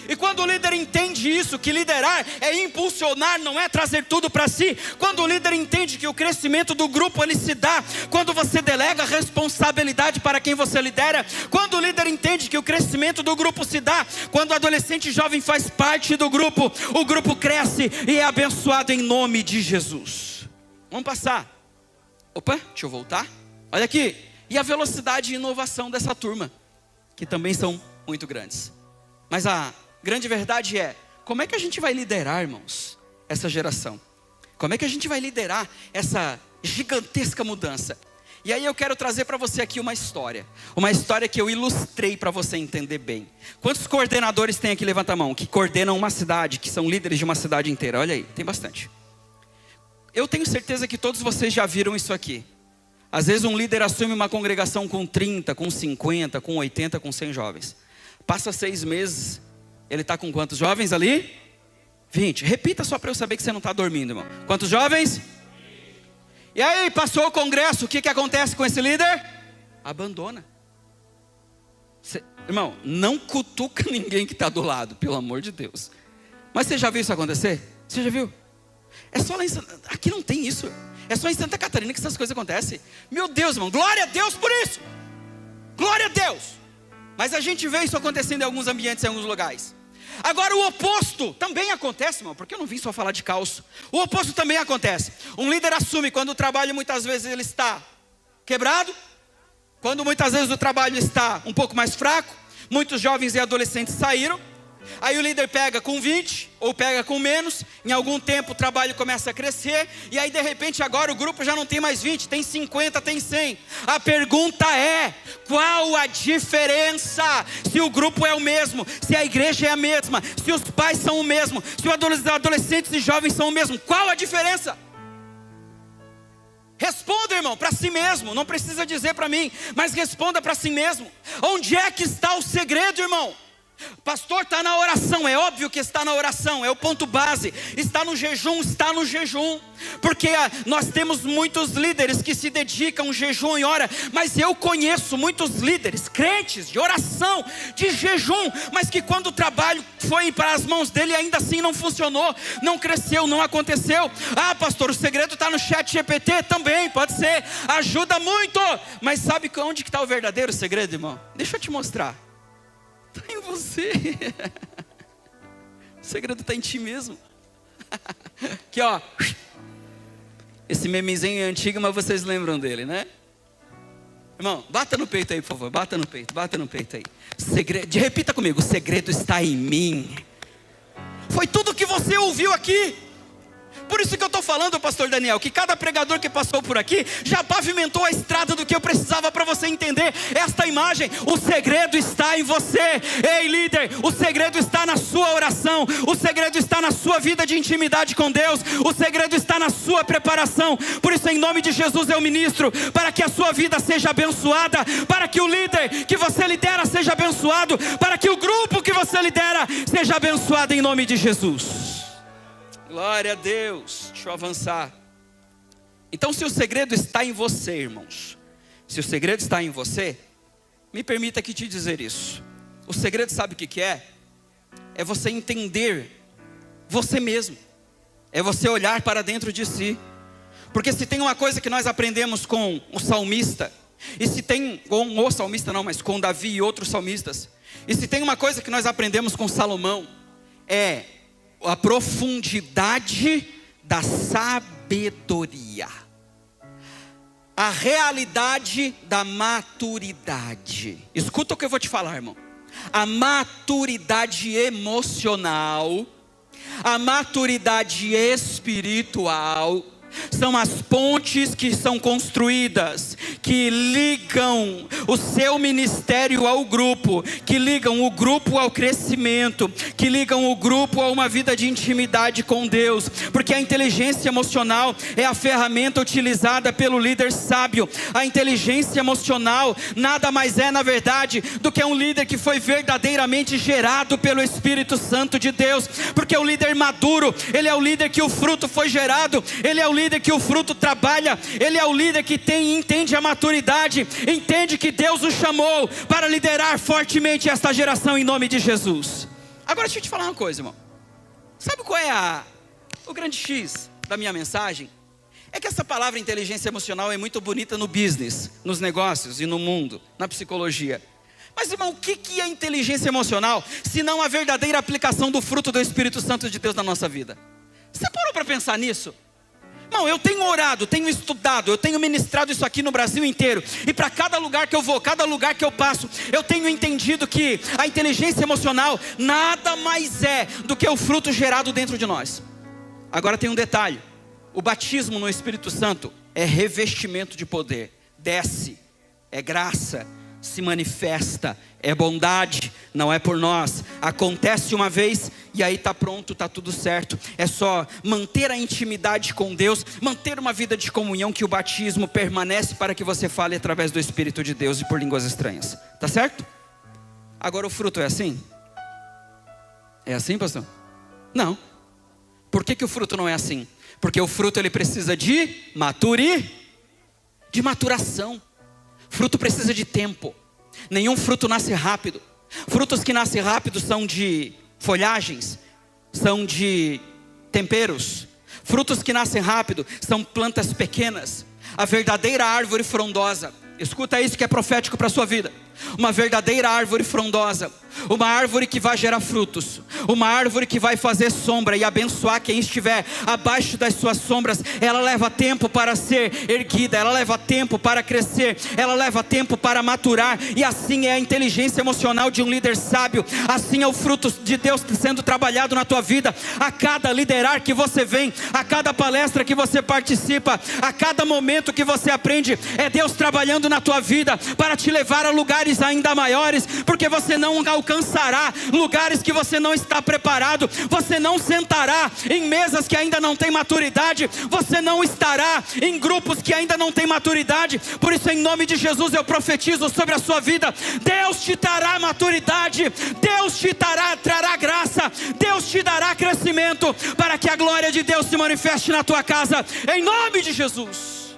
E quando o líder entende isso, que liderar é impulsionar, não é trazer tudo para si. Quando o líder entende que o crescimento do grupo ele se dá quando você delega responsabilidade para quem você lidera. Quando o líder entende que o crescimento do grupo se dá quando o adolescente jovem faz parte do grupo, o grupo cresce e é abençoado em nome de Jesus. Vamos passar. Opa, deixa eu voltar. Olha aqui. E a velocidade e inovação dessa turma, que também são muito grandes. Mas a grande verdade é, como é que a gente vai liderar, irmãos, essa geração? Como é que a gente vai liderar essa gigantesca mudança? E aí eu quero trazer para você aqui uma história que eu ilustrei para você entender bem. Quantos coordenadores tem aqui, levanta a mão, que coordenam uma cidade, que são líderes de uma cidade inteira? Olha aí, tem bastante. Eu tenho certeza que todos vocês já viram isso aqui. Às vezes um líder assume uma congregação com 30, com 50, com 80, com 100 jovens. Passa 6 meses, ele está com quantos jovens ali? 20. Repita só para eu saber que você não está dormindo, irmão. Quantos jovens? E aí, passou o congresso, o que acontece com esse líder? Abandona. Irmão, não cutuca ninguém que está do lado, pelo amor de Deus. Mas você já viu isso acontecer? Você já viu? É só lá em aqui não tem isso. É só em Santa Catarina que essas coisas acontecem. Meu Deus, irmão, glória a Deus por isso. Glória a Deus. Mas a gente vê isso acontecendo em alguns ambientes, em alguns lugares. Agora o oposto também acontece, irmão, porque eu não vim só falar de caos. O oposto também acontece. Um líder assume quando o trabalho muitas vezes ele está quebrado, quando muitas vezes o trabalho está um pouco mais fraco, muitos jovens e adolescentes saíram. Aí o líder pega com 20 ou pega com menos. Em algum tempo o trabalho começa a crescer. E aí de repente agora o grupo já não tem mais 20, tem 50, tem 100. A pergunta é, qual a diferença? Se o grupo é o mesmo, se a igreja é a mesma, se os pais são o mesmo, se os adolescentes e jovens são o mesmo, qual a diferença? Responda, irmão, para si mesmo. Não precisa dizer para mim, mas responda para si mesmo. Onde é que está o segredo, irmão? Pastor, está na oração, é óbvio que está na oração, é o ponto base. Está no jejum, porque nós temos muitos líderes que se dedicam ao jejum e ora. Mas eu conheço muitos líderes, crentes, de oração, de jejum, mas que quando o trabalho foi para as mãos dele, ainda assim não funcionou, não cresceu, não aconteceu. Ah, pastor, o segredo está no chat GPT, também, pode ser, ajuda muito. Mas sabe onde que está o verdadeiro segredo, irmão? Deixa eu te mostrar. Está em você. O segredo está em ti mesmo. Aqui ó, esse memezinho é antigo, mas vocês lembram dele, né? Irmão, bata no peito aí, por favor. Bata no peito aí. Segredo, repita comigo, o segredo está em mim. Foi tudo que você ouviu aqui. Por isso que eu estou falando, pastor Daniel, que cada pregador que passou por aqui já pavimentou a estrada do que eu precisava para você entender esta imagem. O segredo está em você. Ei, líder, o segredo está na sua oração, o segredo está na sua vida de intimidade com Deus, o segredo está na sua preparação. Por isso, em nome de Jesus, eu ministro para que a sua vida seja abençoada, para que o líder que você lidera seja abençoado, para que o grupo que você lidera seja abençoado em nome de Jesus. Glória a Deus. Deixa eu avançar. Então, se o segredo está em você, irmãos, se o segredo está em você, me permita aqui te dizer isso. O segredo, sabe o que é? É você entender você mesmo. É você olhar para dentro de si. Porque se tem uma coisa que nós aprendemos com o salmista, e se tem, com o salmista não, mas com Davi e outros salmistas, e se tem uma coisa que nós aprendemos com Salomão, é a profundidade da sabedoria, a realidade da maturidade. Escuta o que eu vou te falar, irmão. A maturidade emocional, a maturidade espiritual são as pontes que são construídas, que ligam o seu ministério ao grupo, que ligam o grupo ao crescimento, que ligam o grupo a uma vida de intimidade com Deus. Porque a inteligência emocional é a ferramenta utilizada pelo líder sábio. A inteligência emocional nada mais é, na verdade, do que um líder que foi verdadeiramente gerado pelo Espírito Santo de Deus. Porque o líder maduro, ele é o líder que o fruto foi gerado, ele é o líder que o fruto trabalha, ele é o líder que entende a maturidade, entende que Deus o chamou para liderar fortemente esta geração em nome de Jesus. Agora deixa eu te falar uma coisa, irmão. Sabe qual é o grande X da minha mensagem? É que essa palavra inteligência emocional é muito bonita no business, nos negócios e no mundo, na psicologia. Mas, irmão, o que é inteligência emocional, se não a verdadeira aplicação do fruto do Espírito Santo de Deus na nossa vida? Você parou para pensar nisso? Irmão, eu tenho orado, tenho estudado, eu tenho ministrado isso aqui no Brasil inteiro. E para cada lugar que eu vou, cada lugar que eu passo, eu tenho entendido que a inteligência emocional nada mais é do que o fruto gerado dentro de nós. Agora tem um detalhe. O batismo no Espírito Santo é revestimento de poder. Desce, é graça, se manifesta, é bondade, não é por nós. Acontece uma vez e aí está pronto, está tudo certo. É só manter a intimidade com Deus, manter uma vida de comunhão, que o batismo permanece para que você fale através do Espírito de Deus e por línguas estranhas. Tá certo? Agora o fruto é assim? É assim, pastor? Não. Por que o fruto não é assim? Porque o fruto ele precisa de maturação. Fruto precisa de tempo. Nenhum fruto nasce rápido. Frutos que nascem rápido são de folhagens, são de temperos. Frutos que nascem rápido são plantas pequenas. A verdadeira árvore frondosa, escuta isso que é profético para a sua vida. Uma verdadeira árvore frondosa, uma árvore que vai gerar frutos, uma árvore que vai fazer sombra e abençoar quem estiver abaixo das suas sombras. Ela leva tempo para ser erguida, ela leva tempo para crescer, ela leva tempo para maturar. E assim é a inteligência emocional de um líder sábio. Assim é o fruto de Deus sendo trabalhado na tua vida. A cada liderar que você vem, a cada palestra que você participa, a cada momento que você aprende, é Deus trabalhando na tua vida para te levar a lugares ainda maiores, porque você não alcançará lugares que você não está preparado. Você não sentará em mesas que ainda não tem maturidade. Você não estará em grupos que ainda não tem maturidade. Por isso, em nome de Jesus, eu profetizo sobre a sua vida: Deus te dará maturidade, Deus te trará graça, Deus te dará crescimento, para que a glória de Deus se manifeste na tua casa, em nome de Jesus.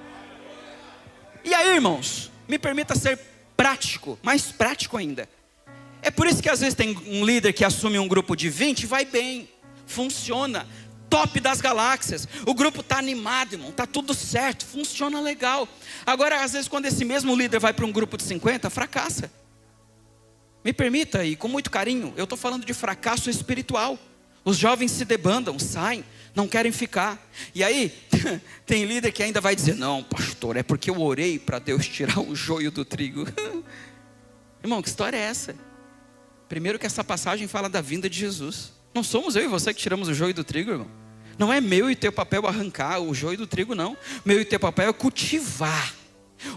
E aí, irmãos, me permita ser prático, mais prático ainda. É por isso que às vezes tem um líder que assume um grupo de 20, vai bem, funciona, top das galáxias, o grupo está animado, irmão, está tudo certo, funciona legal. Agora, às vezes, quando esse mesmo líder vai para um grupo de 50, fracassa. Me permita, e com muito carinho, eu estou falando de fracasso espiritual. Os jovens se debandam, saem, não querem ficar. E aí, tem líder que ainda vai dizer: não, pastor, é porque eu orei para Deus tirar o joio do trigo. Irmão, que história é essa? Primeiro que essa passagem fala da vinda de Jesus. Não somos eu e você que tiramos o joio do trigo, irmão. Não é meu e teu papel arrancar o joio do trigo, não. Meu e teu papel é cultivar.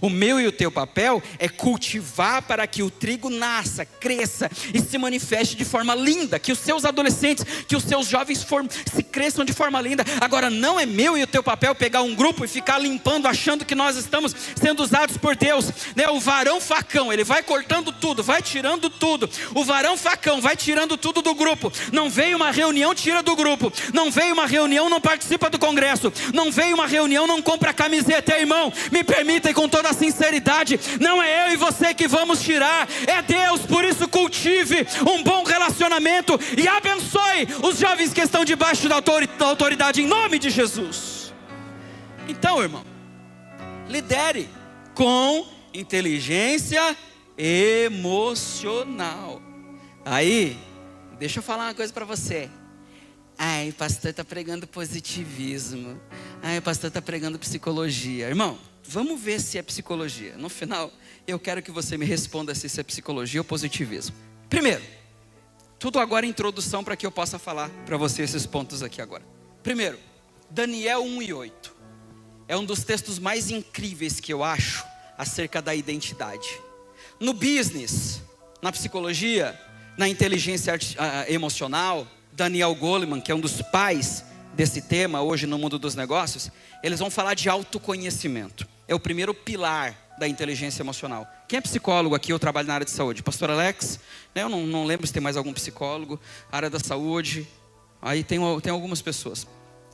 O meu e o teu papel é cultivar para que o trigo nasça, cresça e se manifeste de forma linda. Que os seus adolescentes, que os seus jovens se cresçam de forma linda. Agora, não é meu e o teu papel pegar um grupo e ficar limpando, achando que nós estamos sendo usados por Deus, né? O varão facão, ele vai cortando tudo, vai tirando tudo. O varão facão vai tirando tudo do grupo. Não veio uma reunião, tira do grupo. Não veio uma reunião, não participa do congresso. Não veio uma reunião, não compra camiseta. Irmão, me permita, e com toda a sinceridade, não é eu e você que vamos tirar, é Deus. Por isso, cultive um bom relacionamento e abençoe os jovens que estão debaixo da autoridade, em nome de Jesus. Então, irmão, lidere com inteligência emocional. Aí, deixa eu falar uma coisa para você. Ai, o pastor está pregando positivismo. Ai, o pastor está pregando psicologia. Irmão, vamos ver se é psicologia. No final, eu quero que você me responda se isso é psicologia ou positivismo. Primeiro, tudo agora é introdução para que eu possa falar para você esses pontos aqui agora. Primeiro, Daniel 1:8. É um dos textos mais incríveis que eu acho acerca da identidade. No business, na psicologia, na inteligência emocional, Daniel Goleman, que é um dos pais desse tema hoje no mundo dos negócios, eles vão falar de autoconhecimento. É o primeiro pilar da inteligência emocional. Quem é psicólogo aqui? Eu trabalho na área de saúde. Pastor Alex, né? Eu não lembro se tem mais algum psicólogo. Área da saúde, aí tem algumas pessoas.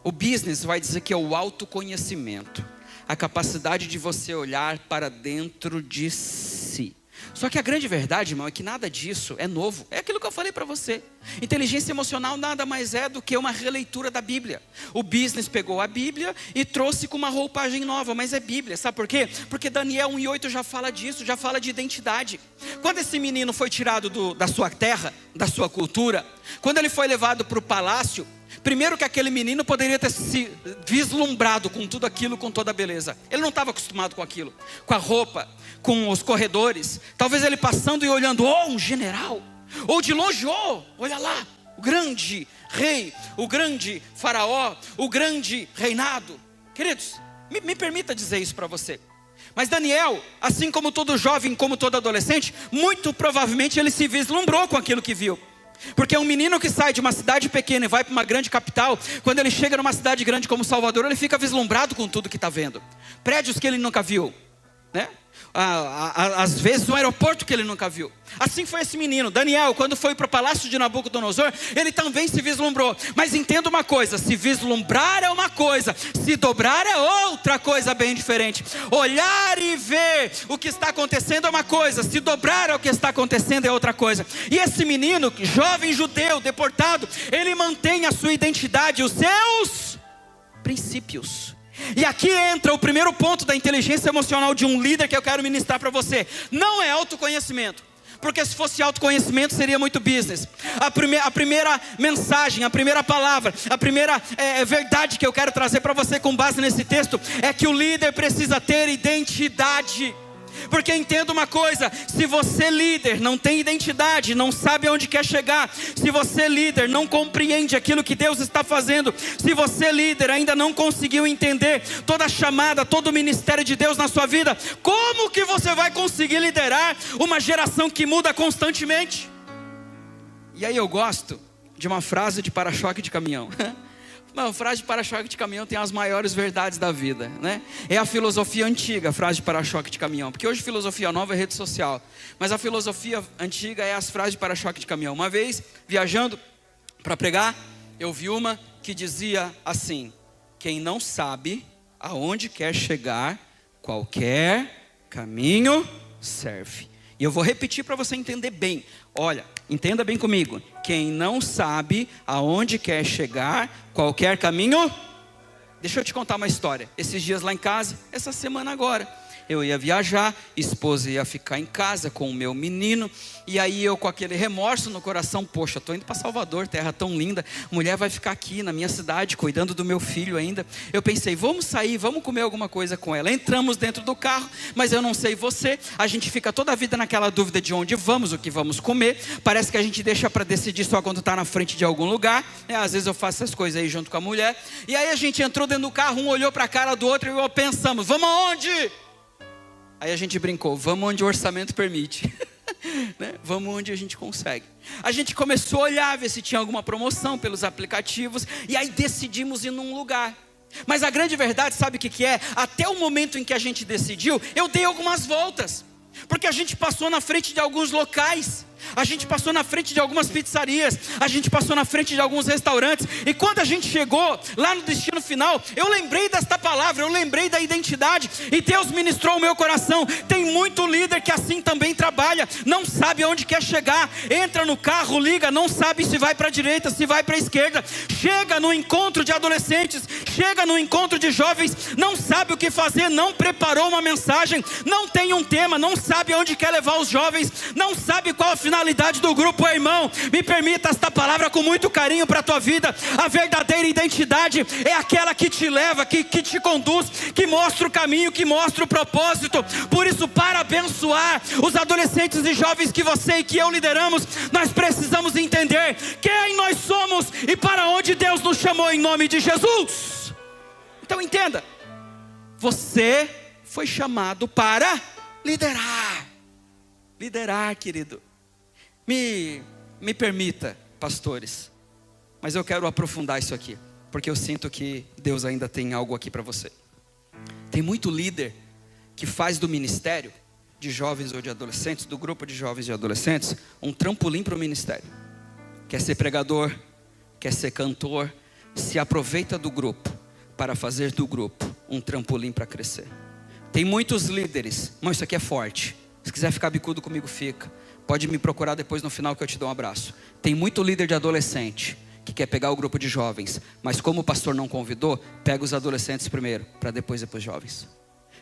O business vai dizer que é o autoconhecimento. A capacidade de você olhar para dentro de si. Só que a grande verdade, irmão, é que nada disso é novo. É aquilo que eu falei para você. Inteligência emocional nada mais é do que uma releitura da Bíblia. O business pegou a Bíblia e trouxe com uma roupagem nova, mas é Bíblia. Sabe por quê? Porque Daniel 1:8 já fala disso, já fala de identidade. Quando esse menino foi tirado da sua terra, da sua cultura, quando ele foi levado para o palácio, primeiro que aquele menino poderia ter se vislumbrado com tudo aquilo, com toda a beleza. Ele não estava acostumado com aquilo, com a roupa, com os corredores. Talvez ele passando e olhando, um general. Ou de longe, olha lá, o grande rei, o grande faraó, o grande reinado. Queridos, me permita dizer isso para você. Mas Daniel, assim como todo jovem, como todo adolescente, muito provavelmente ele se vislumbrou com aquilo que viu. Porque um menino que sai de uma cidade pequena e vai para uma grande capital, quando ele chega numa cidade grande como Salvador, ele fica vislumbrado com tudo que está vendo. Prédios que ele nunca viu, né? Às vezes um aeroporto que ele nunca viu. Assim foi esse menino, Daniel, quando foi para o palácio de Nabucodonosor, ele também se vislumbrou. Mas entenda uma coisa, se vislumbrar é uma coisa, se dobrar é outra coisa bem diferente. Olhar e ver o que está acontecendo é uma coisa, se dobrar ao que está acontecendo é outra coisa. E esse menino, jovem judeu, deportado, ele mantém a sua identidade, os seus princípios. E aqui entra o primeiro ponto da inteligência emocional de um líder que eu quero ministrar para você. Não é autoconhecimento, porque se fosse autoconhecimento seria muito business. A primeira mensagem, a primeira palavra, a primeira verdade que eu quero trazer para você com base nesse texto é que o líder precisa ter identidade. Porque entenda uma coisa, se você líder não tem identidade, não sabe aonde quer chegar, se você líder não compreende aquilo que Deus está fazendo, se você líder ainda não conseguiu entender toda a chamada, todo o ministério de Deus na sua vida, como que você vai conseguir liderar uma geração que muda constantemente? E aí eu gosto de uma frase de para-choque de caminhão. Uma frase de para-choque de caminhão tem as maiores verdades da vida, né? É a filosofia antiga, a frase de para-choque de caminhão. Porque hoje filosofia nova é rede social. Mas a filosofia antiga é as frases de para-choque de caminhão. Uma vez, viajando para pregar, eu vi uma que dizia assim: quem não sabe aonde quer chegar, qualquer caminho serve. E eu vou repetir para você entender bem. Olha, entenda bem comigo. Quem não sabe aonde quer chegar, qualquer caminho... Deixa eu te contar uma história. Esses dias lá em casa, essa semana agora, eu ia viajar, esposa ia ficar em casa com o meu menino, e aí eu com aquele remorso no coração, poxa, estou indo para Salvador, terra tão linda, mulher vai ficar aqui na minha cidade, cuidando do meu filho ainda. Eu pensei, vamos sair, vamos comer alguma coisa com ela. Entramos dentro do carro, mas eu não sei você, a gente fica toda a vida naquela dúvida de onde vamos, o que vamos comer. Parece que a gente deixa para decidir só quando está na frente de algum lugar, né? Às vezes eu faço essas coisas aí junto com a mulher, e aí a gente entrou dentro do carro, um olhou para a cara do outro e pensamos, vamos aonde? Aí a gente brincou, vamos onde o orçamento permite. Né? Vamos onde a gente consegue. A gente começou a olhar, ver se tinha alguma promoção pelos aplicativos, e aí decidimos ir num lugar. Mas a grande verdade, sabe o que é? Até o momento em que a gente decidiu, eu dei algumas voltas. Porque a gente passou na frente de alguns locais, a gente passou na frente de algumas pizzarias, a gente passou na frente de alguns restaurantes, e quando a gente chegou lá no destino final, eu lembrei desta palavra, eu lembrei da identidade, e Deus ministrou o meu coração. Tem muito líder que assim também trabalha, não sabe aonde quer chegar, entra no carro, liga, não sabe se vai para a direita, se vai para a esquerda, chega no encontro de adolescentes, chega no encontro de jovens, não sabe o que fazer, não preparou uma mensagem, não tem um tema, não sabe aonde quer levar os jovens, não sabe qual a finalidade do grupo. Irmão, me permita esta palavra com muito carinho para a tua vida. A verdadeira identidade é aquela que te leva, que te conduz, que mostra o caminho, que mostra o propósito. Por isso, para abençoar os adolescentes e jovens que você e que eu lideramos, nós precisamos entender quem nós somos e para onde Deus nos chamou em nome de Jesus. Então entenda, você foi chamado para liderar. Liderar, querido. Me permita, pastores, mas eu quero aprofundar isso aqui, porque eu sinto que Deus ainda tem algo aqui para você. Tem muito líder que faz do ministério de jovens ou de adolescentes, do grupo de jovens e adolescentes, um trampolim para o ministério. Quer ser pregador, quer ser cantor, se aproveita do grupo para fazer do grupo um trampolim para crescer. Tem muitos líderes, mas isso aqui é forte, Se quiser ficar bicudo comigo, fica. Pode me procurar depois no final que eu te dou um abraço. Tem muito líder de adolescente que quer pegar o grupo de jovens, mas como o pastor não convidou, pega os adolescentes primeiro, para depois ir para os jovens.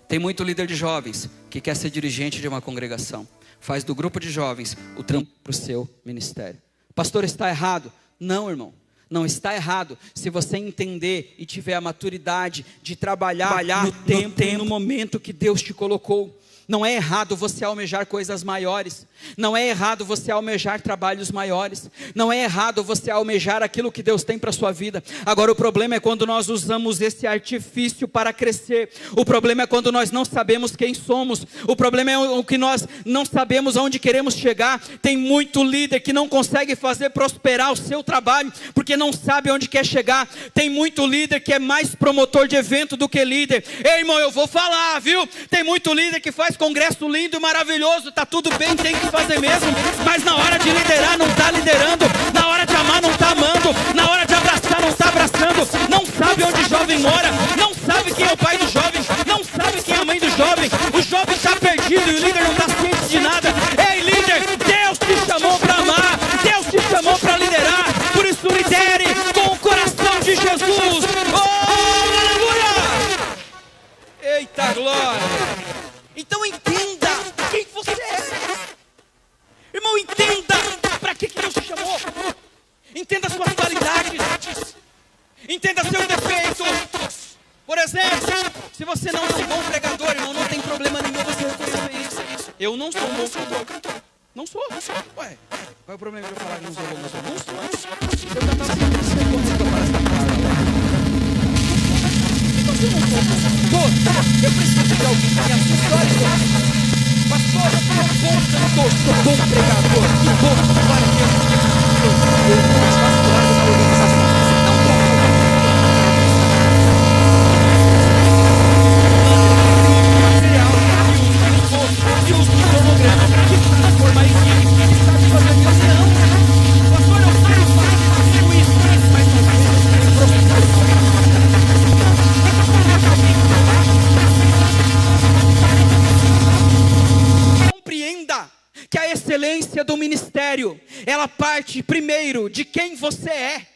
Tem muito líder de jovens que quer ser dirigente de uma congregação, faz do grupo de jovens o trampo para o seu ministério. Pastor, está errado? Não, irmão, não está errado, se você entender e tiver a maturidade de trabalhar no tempo e no momento que Deus te colocou. Não é errado você almejar coisas maiores. Não é errado você almejar trabalhos maiores. Não é errado você almejar aquilo que Deus tem para a sua vida. Agora o problema é quando nós usamos esse artifício para crescer. O problema é quando nós não sabemos quem somos. O problema é o que nós não sabemos aonde queremos chegar. Tem muito líder que não consegue fazer prosperar o seu trabalho, porque não sabe onde quer chegar. Tem muito líder que é mais promotor de evento do que líder. Ei, irmão, eu vou falar, viu? Tem muito líder que faz congresso lindo e maravilhoso, tá tudo bem, tem que fazer mesmo, mas na hora de liderar não está liderando, na hora de amar não está amando, na hora de abraçar não está abraçando, não sabe onde o jovem mora, não sabe quem é o pai do jovem, não sabe quem é a mãe do jovem, o jovem está perdido e o líder não está ciente de nada. Ei, líder, Deus te chamou para amar, Deus te chamou para liderar, por isso lidere com o coração de Jesus. Oh, aleluia! Eita glória! Então entenda quem você é. Irmão, entenda para que Deus te chamou. Entenda suas qualidades. Entenda seus defeitos. Por exemplo, se você não é um bom pregador, irmão, não tem problema nenhum você reconhecer isso. Eu não sou um bom cantor. Não sou. Ué, qual é o problema de eu falar que não sou bom cantor? Não sou. Eu cantava sempre assim, eu consigo falar essa palavra. Eu preciso de alguém que me assista. Pastor, eu sou bom cantor, sou bom pregador. Que bom, glória a Deus. Eu vou mais vascular essa organização. Não material, e uso do cronograma que transforma a equipe que sabe fazer reunião. Pastor, eu faço isso, mas não sei profissional. Compreenda que a excelência do ministério, ela parte primeiro de quem você é,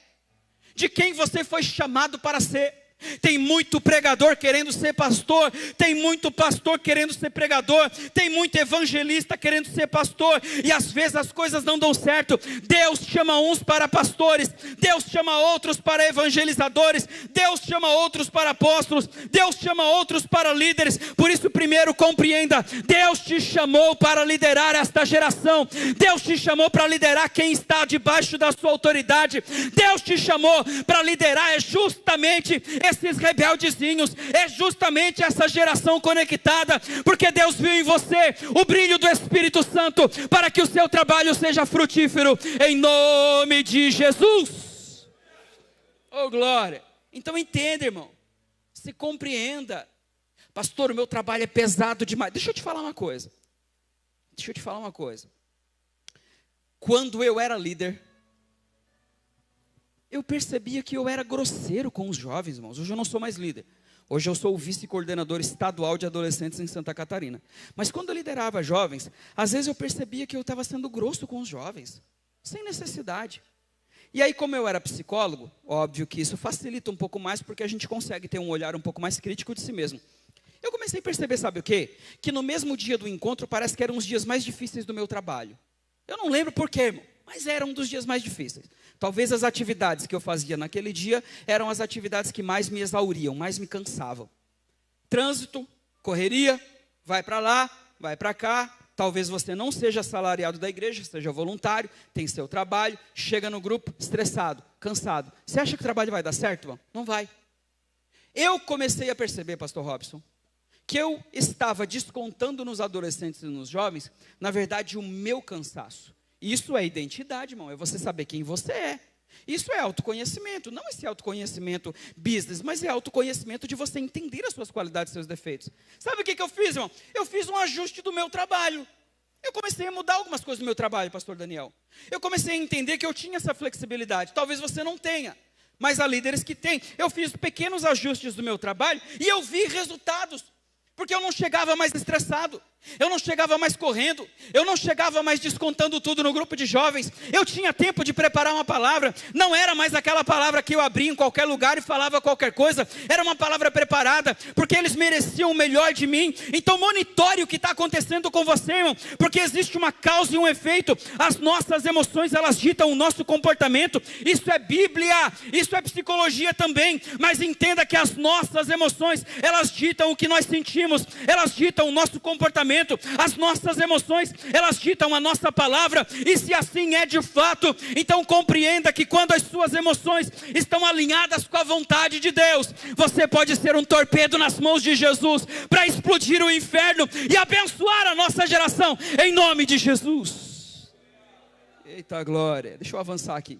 de quem você foi chamado para ser. Tem muito pregador querendo ser pastor, tem muito pastor querendo ser pregador, tem muito evangelista querendo ser pastor, e às vezes as coisas não dão certo. Deus chama uns para pastores, Deus chama outros para evangelizadores, Deus chama outros para apóstolos, Deus chama outros para líderes. Por isso, primeiro compreenda, Deus te chamou para liderar esta geração, Deus te chamou para liderar quem está debaixo da sua autoridade, Deus te chamou para liderar justamente esses rebeldezinhos, é justamente essa geração conectada, porque Deus viu em você o brilho do Espírito Santo, para que o seu trabalho seja frutífero, em nome de Jesus. Oh glória! Então entenda, irmão, se compreenda. Pastor, o meu trabalho é pesado demais. Deixa eu te falar uma coisa. Quando eu era líder, eu percebia que eu era grosseiro com os jovens, irmãos. Hoje eu não sou mais líder. Hoje eu sou o vice-coordenador estadual de adolescentes em Santa Catarina. Mas quando eu liderava jovens, às vezes eu percebia que eu estava sendo grosso com os jovens, sem necessidade. E aí, como eu era psicólogo, óbvio que isso facilita um pouco mais, porque a gente consegue ter um olhar um pouco mais crítico de si mesmo. Eu comecei a perceber, sabe o quê? Que no mesmo dia do encontro, parece que eram os dias mais difíceis do meu trabalho. Eu não lembro por quê, irmão, mas era um dos dias mais difíceis. Talvez as atividades que eu fazia naquele dia eram as atividades que mais me exauriam, mais me cansavam. Trânsito, correria, vai para lá, vai para cá. Talvez você não seja assalariado da igreja, seja voluntário, tem seu trabalho, chega no grupo estressado, cansado. Você acha que o trabalho vai dar certo, irmão? Não vai. Eu comecei a perceber, pastor Robson, que eu estava descontando nos adolescentes e nos jovens, na verdade, o meu cansaço. Isso é identidade, irmão, é você saber quem você é. Isso é autoconhecimento, não esse autoconhecimento business, mas é autoconhecimento de você entender as suas qualidades e seus defeitos. Sabe o que eu fiz, irmão? Eu fiz um ajuste do meu trabalho. Eu comecei a mudar algumas coisas do meu trabalho, pastor Daniel. Eu comecei a entender que eu tinha essa flexibilidade. Talvez você não tenha, mas há líderes que têm. Eu fiz pequenos ajustes do meu trabalho e eu vi resultados, porque eu não chegava mais estressado. Eu não chegava mais correndo, eu não chegava mais descontando tudo no grupo de jovens. Eu tinha tempo de preparar uma palavra. Não era mais aquela palavra que eu abria em qualquer lugar e falava qualquer coisa. Era uma palavra preparada, porque eles mereciam o melhor de mim. Então monitore o que está acontecendo com você, irmão, porque existe uma causa e um efeito. As nossas emoções, elas ditam o nosso comportamento. Isso é Bíblia, isso é psicologia também. Mas entenda que as nossas emoções, elas ditam o que nós sentimos, elas ditam o nosso comportamento. As nossas emoções, elas ditam a nossa palavra. E se assim é de fato, então compreenda que quando as suas emoções estão alinhadas com a vontade de Deus, você pode ser um torpedo nas mãos de Jesus para explodir o inferno e abençoar a nossa geração, em nome de Jesus. Eita glória, deixa eu avançar aqui.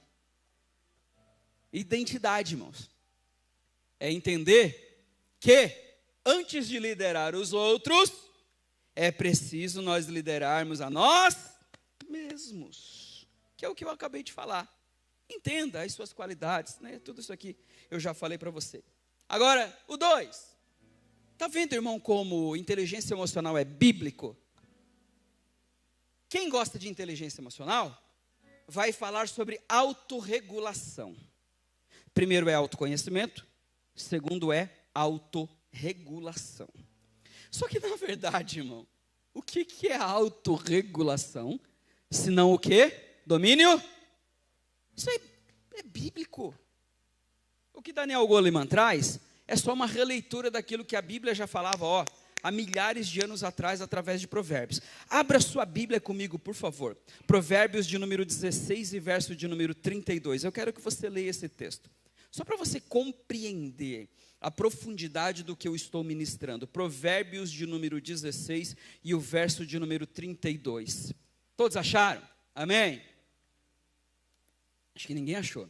Identidade, irmãos, é entender que antes de liderar os outros, é preciso nós liderarmos a nós mesmos, que é o que eu acabei de falar. Entenda as suas qualidades, né? Tudo isso aqui eu já falei para você. Agora, o 2. Está vendo, irmão, como inteligência emocional é bíblico? Quem gosta de inteligência emocional vai falar sobre autorregulação. Primeiro é autoconhecimento, segundo é autorregulação. Só que na verdade, irmão, o que é autorregulação? Senão o quê? Domínio? Isso é bíblico. O que Daniel Goleman traz é só uma releitura daquilo que a Bíblia já falava, há milhares de anos atrás, através de Provérbios. Abra sua Bíblia comigo, por favor. Provérbios de número 16 e verso de número 32. Eu quero que você leia esse texto, só para você compreender a profundidade do que eu estou ministrando. Provérbios de número 16 e o verso de número 32. Todos acharam? Amém? Acho que ninguém achou.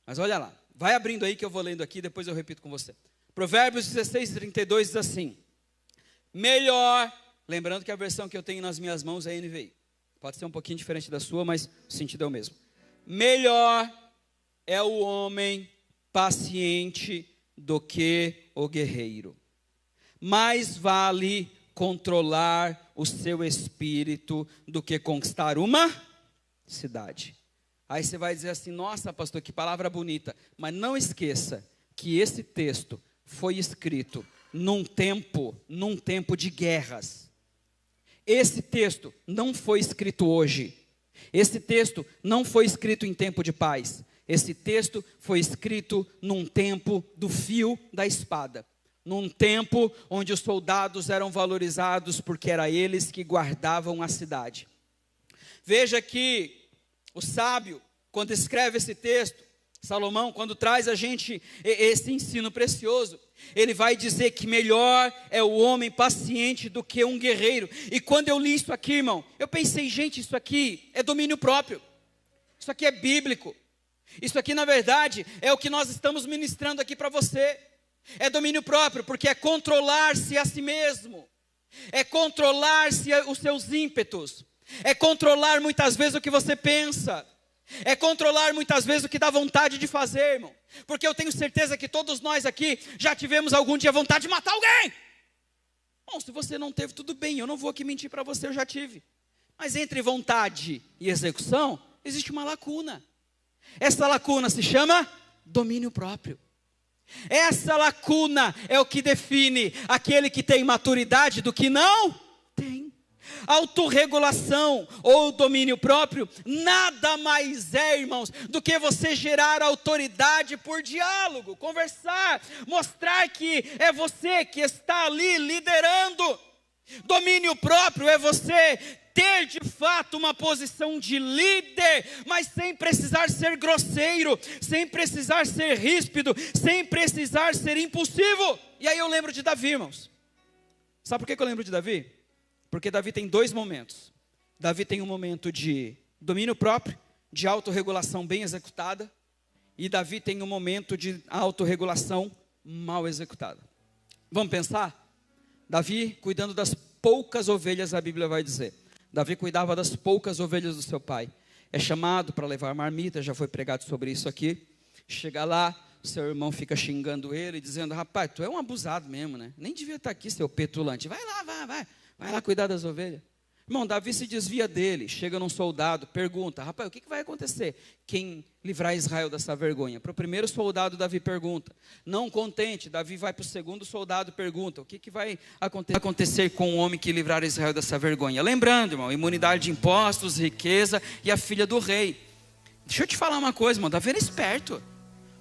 Mas olha lá. Vai abrindo aí que eu vou lendo aqui, depois eu repito com você. Provérbios 16 e 32 diz assim. Melhor, lembrando que a versão que eu tenho nas minhas mãos é NVI. Pode ser um pouquinho diferente da sua, mas o sentido é o mesmo. Melhor é o homem paciente do que o guerreiro. Mais vale controlar o seu espírito do que conquistar uma cidade. Aí você vai dizer assim, nossa pastor, que palavra bonita. Mas não esqueça que esse texto foi escrito num tempo de guerras. Esse texto não foi escrito hoje. Esse texto não foi escrito em tempo de paz. Esse texto foi escrito num tempo do fio da espada. Num tempo onde os soldados eram valorizados porque eram eles que guardavam a cidade. Veja que o sábio, quando escreve esse texto, Salomão, quando traz a gente esse ensino precioso, ele vai dizer que melhor é o homem paciente do que um guerreiro. E quando eu li isso aqui, irmão, eu pensei, gente, isso aqui é domínio próprio. Isso aqui é bíblico. Isso aqui, na verdade, é o que nós estamos ministrando aqui para você. É domínio próprio, porque é controlar-se a si mesmo. É controlar-se os seus ímpetos. É controlar muitas vezes o que você pensa. É controlar muitas vezes o que dá vontade de fazer, irmão. Porque eu tenho certeza que todos nós aqui já tivemos algum dia vontade de matar alguém. Bom, se você não teve, tudo bem, eu não vou aqui mentir para você, eu já tive. Mas entre vontade e execução, existe uma lacuna. Essa lacuna se chama domínio próprio. Essa lacuna é o que define aquele que tem maturidade do que não tem. Autorregulação ou domínio próprio nada mais é, irmãos, do que você gerar autoridade por diálogo, conversar, mostrar que é você que está ali liderando. Domínio próprio é você ter de fato uma posição de líder, mas sem precisar ser grosseiro, sem precisar ser ríspido, sem precisar ser impulsivo. E aí eu lembro de Davi, irmãos. Sabe por que eu lembro de Davi? Porque Davi tem dois momentos. Davi tem um momento de domínio próprio, de autorregulação bem executada, e Davi tem um momento de autorregulação mal executada. Vamos pensar? Davi cuidando das poucas ovelhas, a Bíblia vai dizer. Davi cuidava das poucas ovelhas do seu pai. É chamado para levar marmita, já foi pregado sobre isso aqui. Chega lá, seu irmão fica xingando ele, dizendo, rapaz, tu é um abusado mesmo, né? Nem devia estar aqui, seu petulante. Vai lá, vai. Vai lá cuidar das ovelhas. Irmão, Davi se desvia dele, chega num soldado, pergunta, rapaz, o que vai acontecer? Quem livrar Israel dessa vergonha? Para o primeiro soldado, Davi pergunta. Não contente, Davi vai para o segundo soldado, pergunta, o que vai acontecer com o homem que livrar Israel dessa vergonha? Lembrando, irmão, imunidade de impostos, riqueza e a filha do rei. Deixa eu te falar uma coisa, irmão, Davi era esperto.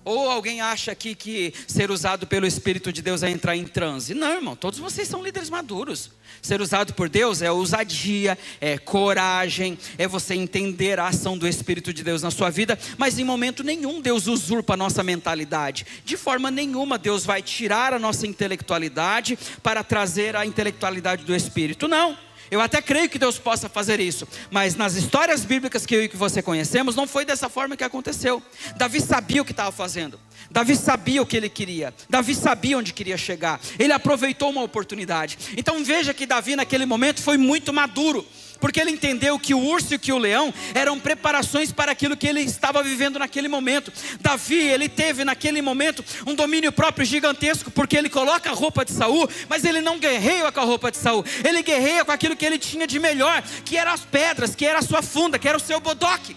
Ou alguém acha aqui que ser usado pelo Espírito de Deus é entrar em transe? Não, irmão, todos vocês são líderes maduros. Ser usado por Deus é ousadia, é coragem, é você entender a ação do Espírito de Deus na sua vida. Mas em momento nenhum Deus usurpa a nossa mentalidade. De forma nenhuma Deus vai tirar a nossa intelectualidade para trazer a intelectualidade do Espírito. Não. Eu até creio que Deus possa fazer isso, mas nas histórias bíblicas que eu e que você conhecemos, não foi dessa forma que aconteceu. Davi sabia o que estava fazendo, Davi sabia o que ele queria, Davi sabia onde queria chegar, ele aproveitou uma oportunidade. Então veja que Davi naquele momento foi muito maduro, porque ele entendeu que o urso e que o leão eram preparações para aquilo que ele estava vivendo naquele momento. Davi, ele teve naquele momento um domínio próprio gigantesco, porque ele coloca a roupa de Saul, mas ele não guerreia com a roupa de Saul, ele guerreia com aquilo que ele tinha de melhor, que eram as pedras, que era a sua funda, que era o seu bodoque.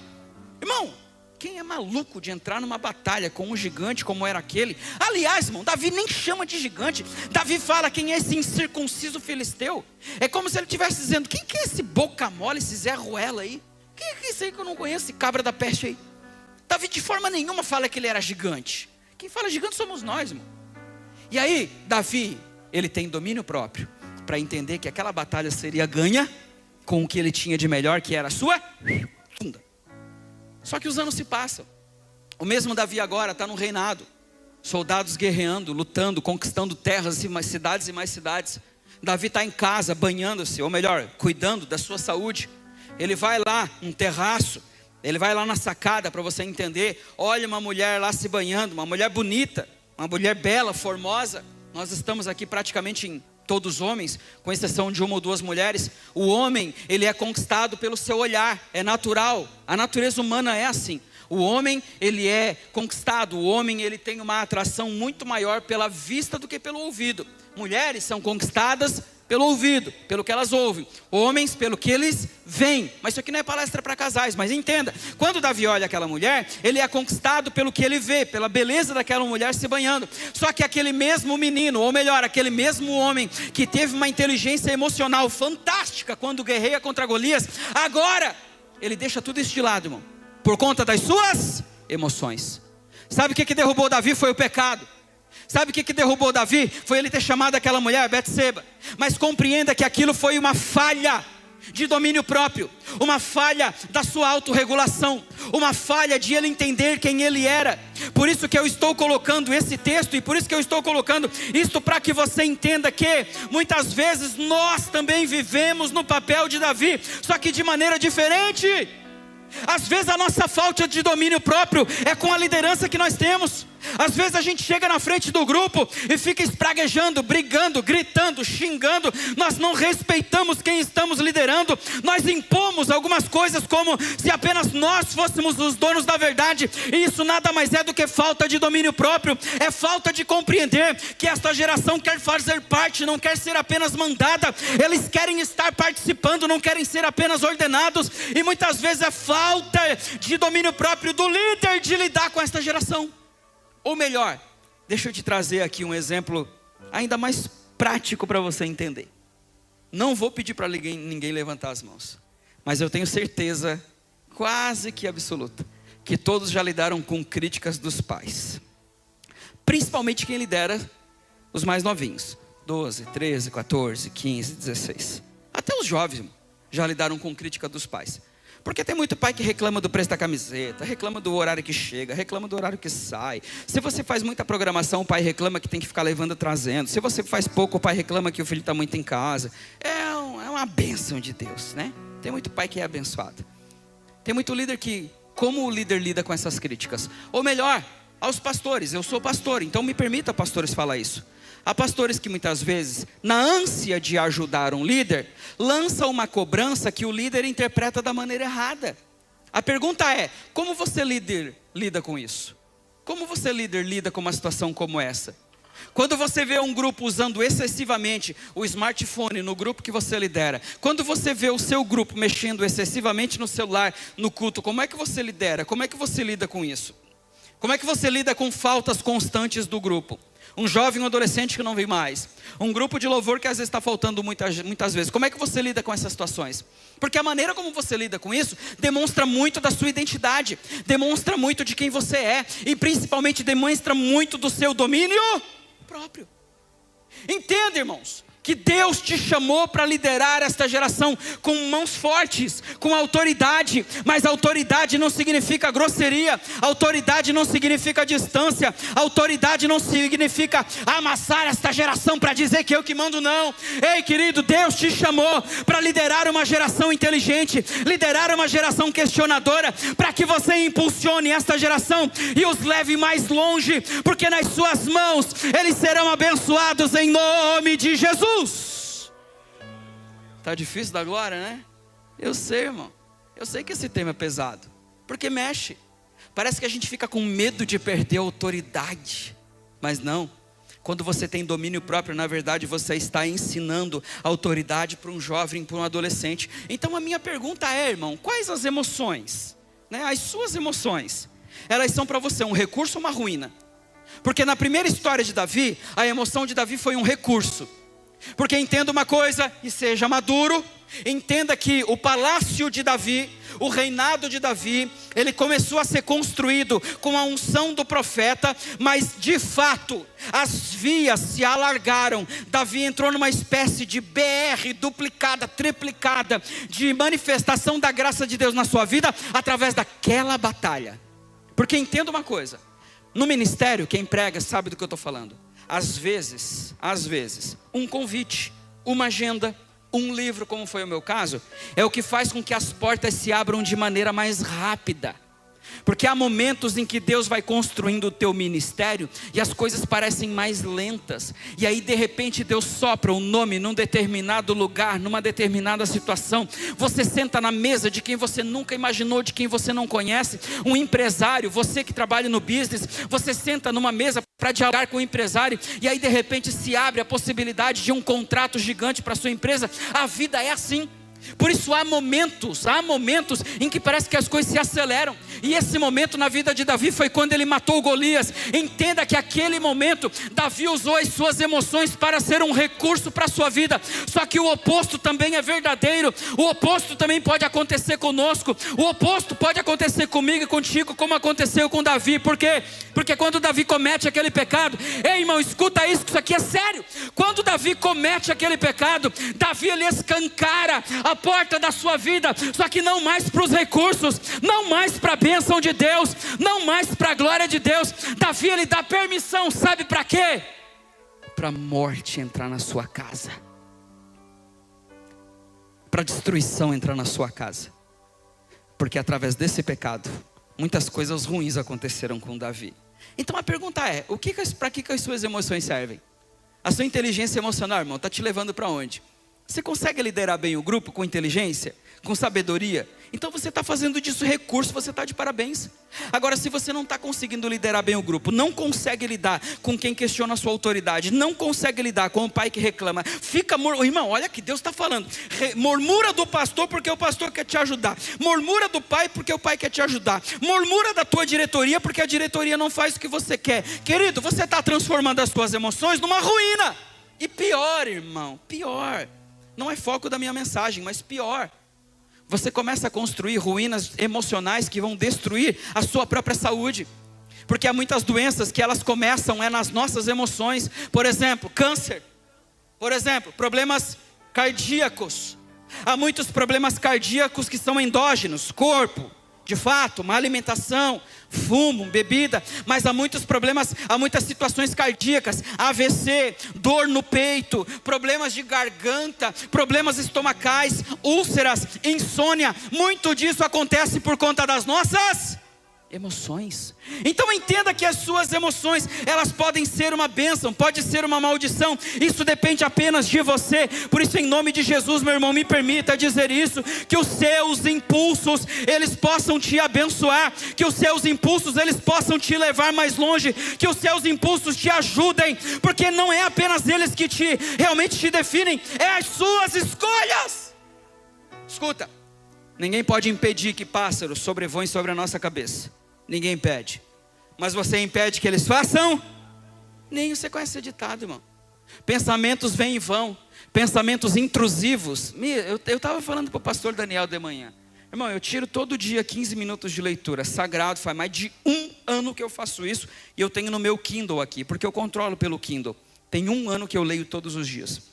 Irmão, quem é maluco de entrar numa batalha com um gigante como era aquele? Aliás, irmão, Davi nem chama de gigante. Davi fala quem é esse incircunciso filisteu. É como se ele estivesse dizendo, quem que é esse boca mole, esse Zé Ruela aí? Quem é esse aí que eu não conheço, esse cabra da peste aí? Davi de forma nenhuma fala que ele era gigante. Quem fala gigante somos nós, irmão. E aí, Davi, ele tem domínio próprio para entender que aquela batalha seria ganha com o que ele tinha de melhor, que era a sua funda. Só que os anos se passam. O mesmo Davi agora está no reinado. Soldados guerreando, lutando, conquistando terras e mais cidades e mais cidades. Davi está em casa, banhando-se, ou melhor, cuidando da sua saúde. Ele vai lá, um terraço. Ele vai lá na sacada para você entender. Olha uma mulher lá se banhando, uma mulher bonita, uma mulher bela, formosa. Nós estamos aqui praticamente em todos homens, com exceção de uma ou duas mulheres. O homem, ele é conquistado pelo seu olhar, é natural, a natureza humana é assim. O homem, ele é conquistado, o homem, ele tem uma atração muito maior pela vista do que pelo ouvido. Mulheres são conquistadas pelo ouvido, pelo que elas ouvem. Homens, pelo que eles veem. Mas isso aqui não é palestra para casais, mas entenda. Quando Davi olha aquela mulher, ele é conquistado pelo que ele vê, pela beleza daquela mulher se banhando. Só que aquele mesmo menino, ou melhor, aquele mesmo homem que teve uma inteligência emocional fantástica quando guerreia contra Golias, agora ele deixa tudo isso de lado, irmão, por conta das suas emoções. Sabe o que derrubou Davi? Foi o pecado. Sabe o que derrubou Davi? Foi ele ter chamado aquela mulher, Betseba. Mas compreenda que aquilo foi uma falha de domínio próprio, uma falha da sua autorregulação, uma falha de ele entender quem ele era. Por isso que eu estou colocando esse texto, e por isso que eu estou colocando isto, para que você entenda que muitas vezes nós também vivemos no papel de Davi, só que de maneira diferente. Às vezes a nossa falta de domínio próprio é com a liderança que nós temos. Às vezes a gente chega na frente do grupo e fica espraguejando, brigando, gritando, xingando. Nós não respeitamos quem estamos liderando. Nós impomos algumas coisas como se apenas nós fôssemos os donos da verdade. E isso nada mais é do que falta de domínio próprio. É falta de compreender que esta geração quer fazer parte, não quer ser apenas mandada. Eles querem estar participando, não querem ser apenas ordenados. E muitas vezes é falta de domínio próprio do líder de lidar com esta geração. Ou melhor, deixa eu te trazer aqui um exemplo ainda mais prático para você entender. Não vou pedir para ninguém levantar as mãos, mas eu tenho certeza, quase que absoluta, que todos já lidaram com críticas dos pais. Principalmente quem lidera os mais novinhos, 12, 13, 14, 15, 16. Até os jovens já lidaram com crítica dos pais. Porque tem muito pai que reclama do preço da camiseta, reclama do horário que chega, reclama do horário que sai. Se você faz muita programação, o pai reclama que tem que ficar levando e trazendo. Se você faz pouco, o pai reclama que o filho está muito em casa. É uma bênção de Deus, né? Tem muito pai que é abençoado. Tem muito líder que, como o líder lida com essas críticas? Ou melhor, aos pastores. Eu sou pastor, então me permita, pastores, falar isso. Há pastores que muitas vezes, na ânsia de ajudar um líder, lança uma cobrança que o líder interpreta da maneira errada. A pergunta é, como você líder lida com isso? Como você líder lida com uma situação como essa? Quando você vê um grupo usando excessivamente o smartphone no grupo que você lidera, quando você vê o seu grupo mexendo excessivamente no celular, no culto, como é que você lidera? Como é que você lida com isso? Como é que você lida com faltas constantes do grupo? Um jovem, um adolescente que não vem mais. Um grupo de louvor que às vezes está faltando muitas vezes. Como é que você lida com essas situações? Porque a maneira como você lida com isso demonstra muito da sua identidade, demonstra muito de quem você é e principalmente demonstra muito do seu domínio próprio. Entenda, irmãos, que Deus te chamou para liderar esta geração com mãos fortes, com autoridade, mas autoridade não significa grosseria, autoridade não significa distância, autoridade não significa amassar esta geração para dizer que eu que mando, não. Ei, querido, Deus te chamou para liderar uma geração inteligente, liderar uma geração questionadora, para que você impulsione esta geração e os leve mais longe, porque nas suas mãos eles serão abençoados em nome de Jesus. Tá difícil da glória, né? Eu sei, irmão. Eu sei que esse tema é pesado, porque mexe. Parece que a gente fica com medo de perder a autoridade, mas não. Quando você tem domínio próprio, na verdade você está ensinando autoridade para um jovem, para um adolescente. Então a minha pergunta é, irmão, quais as emoções, né? As suas emoções, elas são para você um recurso ou uma ruína? Porque na primeira história de Davi, a emoção de Davi foi um recurso. Porque entenda uma coisa e seja maduro, entenda que o palácio de Davi, o reinado de Davi, ele começou a ser construído com a unção do profeta, mas de fato, as vias se alargaram. Davi entrou numa espécie de BR duplicada, triplicada, de manifestação da graça de Deus na sua vida, através daquela batalha. Porque entenda uma coisa, no ministério, quem prega sabe do que eu estou falando. Às vezes, um convite, uma agenda, um livro, como foi o meu caso, é o que faz com que as portas se abram de maneira mais rápida. Porque há momentos em que Deus vai construindo o teu ministério e as coisas parecem mais lentas. E aí de repente Deus sopra um nome num determinado lugar, numa determinada situação. Você senta na mesa de quem você nunca imaginou, de quem você não conhece. Um empresário, você que trabalha no business, você senta numa mesa para dialogar com o empresário. E aí de repente se abre a possibilidade de um contrato gigante para a sua empresa. A vida é assim. Por isso há momentos em que parece que as coisas se aceleram. E esse momento na vida de Davi foi quando ele matou Golias. Entenda que aquele momento Davi usou as suas emoções para ser um recurso para a sua vida. Só que o oposto também é verdadeiro. O oposto também pode acontecer conosco. O oposto pode acontecer comigo e contigo, como aconteceu com Davi. Por quê? Porque quando Davi comete aquele pecado, ei, irmão, escuta isso, que isso aqui é sério. Quando Davi comete aquele pecado, Davi ele escancara a porta da sua vida, só que não mais para os recursos, não mais para a bênção de Deus, não mais para a glória de Deus. Davi ele dá permissão, sabe para quê? Para a morte entrar na sua casa, para a destruição entrar na sua casa, porque através desse pecado, muitas coisas ruins aconteceram com Davi. Então a pergunta é, para que as suas emoções servem? A sua inteligência emocional, irmão, está te levando para onde? Você consegue liderar bem o grupo com inteligência, com sabedoria? Então você está fazendo disso recurso, você está de parabéns. Agora, se você não está conseguindo liderar bem o grupo, não consegue lidar com quem questiona a sua autoridade, não consegue lidar com o pai que reclama, irmão, olha que Deus está falando, murmura do pastor porque o pastor quer te ajudar, murmura do pai porque o pai quer te ajudar, murmura da tua diretoria porque a diretoria não faz o que você quer. Querido, você está transformando as suas emoções numa ruína. E pior, irmão, pior. Não é foco da minha mensagem, mas pior. Você começa a construir ruínas emocionais que vão destruir a sua própria saúde. Porque há muitas doenças que elas começam nas nossas emoções. Por exemplo, câncer. Por exemplo, problemas cardíacos. Há muitos problemas cardíacos que são endógenos, corpo. De fato, má alimentação, fumo, bebida, mas há muitos problemas, há muitas situações cardíacas, AVC, dor no peito, problemas de garganta, problemas estomacais, úlceras, insônia. Muito disso acontece por conta das nossas emoções. Então entenda que as suas emoções, elas podem ser uma bênção, pode ser uma maldição, isso depende apenas de você. Por isso, em nome de Jesus, meu irmão, me permita dizer isso, que os seus impulsos, eles possam te abençoar, que os seus impulsos, eles possam te levar mais longe, que os seus impulsos te ajudem, porque não é apenas eles que realmente te definem, é as suas escolhas. Escuta, ninguém pode impedir que pássaros sobrevoem sobre a nossa cabeça. Ninguém impede. Mas você impede que eles façam? Nem você conhece esse ditado, irmão. Pensamentos vêm e vão. Pensamentos intrusivos. Eu estava falando para o pastor Daniel de manhã. Irmão, eu tiro todo dia 15 minutos de leitura. Sagrado, faz mais de 1 ano que eu faço isso. E eu tenho no meu Kindle aqui, porque eu controlo pelo Kindle. Tem 1 ano que eu leio todos os dias.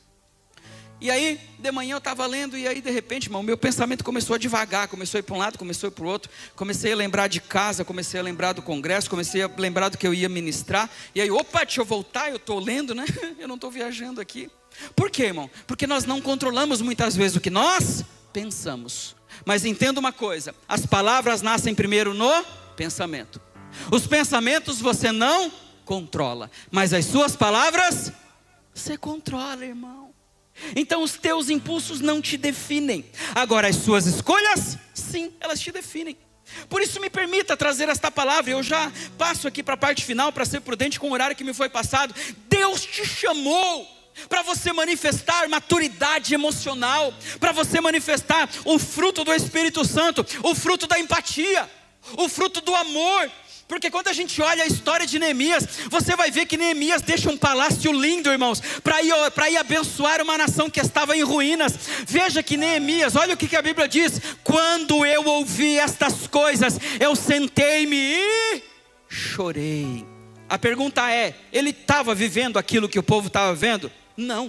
E aí, de manhã eu estava lendo, e aí de repente, irmão, meu pensamento começou a divagar, começou a ir para um lado, começou a ir para o outro, comecei a lembrar de casa, comecei a lembrar do congresso, comecei a lembrar do que eu ia ministrar, e aí, opa, deixa eu voltar, eu estou lendo, né? Eu não estou viajando aqui. Por quê, irmão? Porque nós não controlamos muitas vezes o que nós pensamos. Mas entenda uma coisa, as palavras nascem primeiro no pensamento. Os pensamentos você não controla, mas as suas palavras, você controla, irmão. Então os teus impulsos não te definem. Agora as suas escolhas, sim, elas te definem. Por isso me permita trazer esta palavra. Eu já passo aqui para a parte final, para ser prudente com o horário que me foi passado. Deus te chamou para você manifestar maturidade emocional, para você manifestar o fruto do Espírito Santo, o fruto da empatia, o fruto do amor. Porque quando a gente olha a história de Neemias, você vai ver que Neemias deixa um palácio lindo, irmãos, para ir abençoar uma nação que estava em ruínas. Veja que Neemias, olha o que a Bíblia diz: quando eu ouvi estas coisas, eu sentei-me e chorei. A pergunta é, ele estava vivendo aquilo que o povo estava vendo? Não,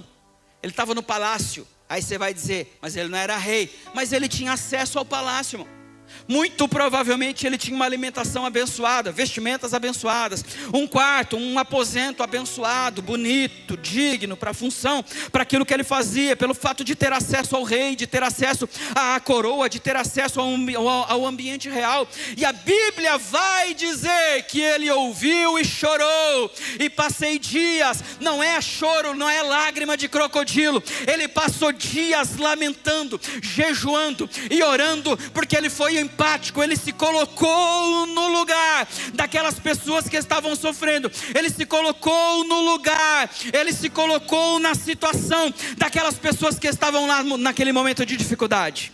ele estava no palácio. Aí você vai dizer, mas ele não era rei, mas ele tinha acesso ao palácio, irmão. Muito provavelmente ele tinha uma alimentação abençoada, vestimentas abençoadas, um quarto, um aposento abençoado, bonito, digno para a função, para aquilo que ele fazia, pelo fato de ter acesso ao rei, de ter acesso à coroa, de ter acesso ao ambiente real. E a Bíblia vai dizer que ele ouviu e chorou, e passei dias, não é choro, não é lágrima de crocodilo, ele passou dias lamentando, jejuando e orando, porque ele foi empático, ele se colocou no lugar daquelas pessoas que estavam sofrendo, ele se colocou no lugar, ele se colocou na situação daquelas pessoas que estavam lá naquele momento de dificuldade.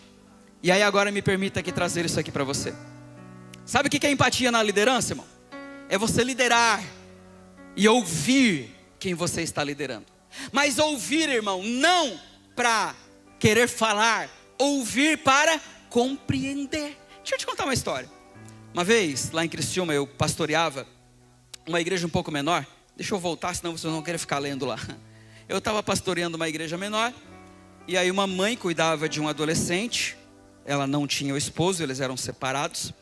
E aí agora me permita aqui trazer isso aqui para você. Sabe o que é empatia na liderança, irmão? É você liderar e ouvir quem você está liderando. Mas ouvir, irmão, não para querer falar, ouvir para compreender. Deixa eu te contar uma história. Uma vez, lá em Criciúma, eu pastoreava uma igreja um pouco menor. Deixa eu voltar, senão vocês vão querer ficar lendo lá. Eu estava pastoreando uma igreja menor, e aí uma mãe cuidava de um adolescente. Ela não tinha o esposo, eles eram separados.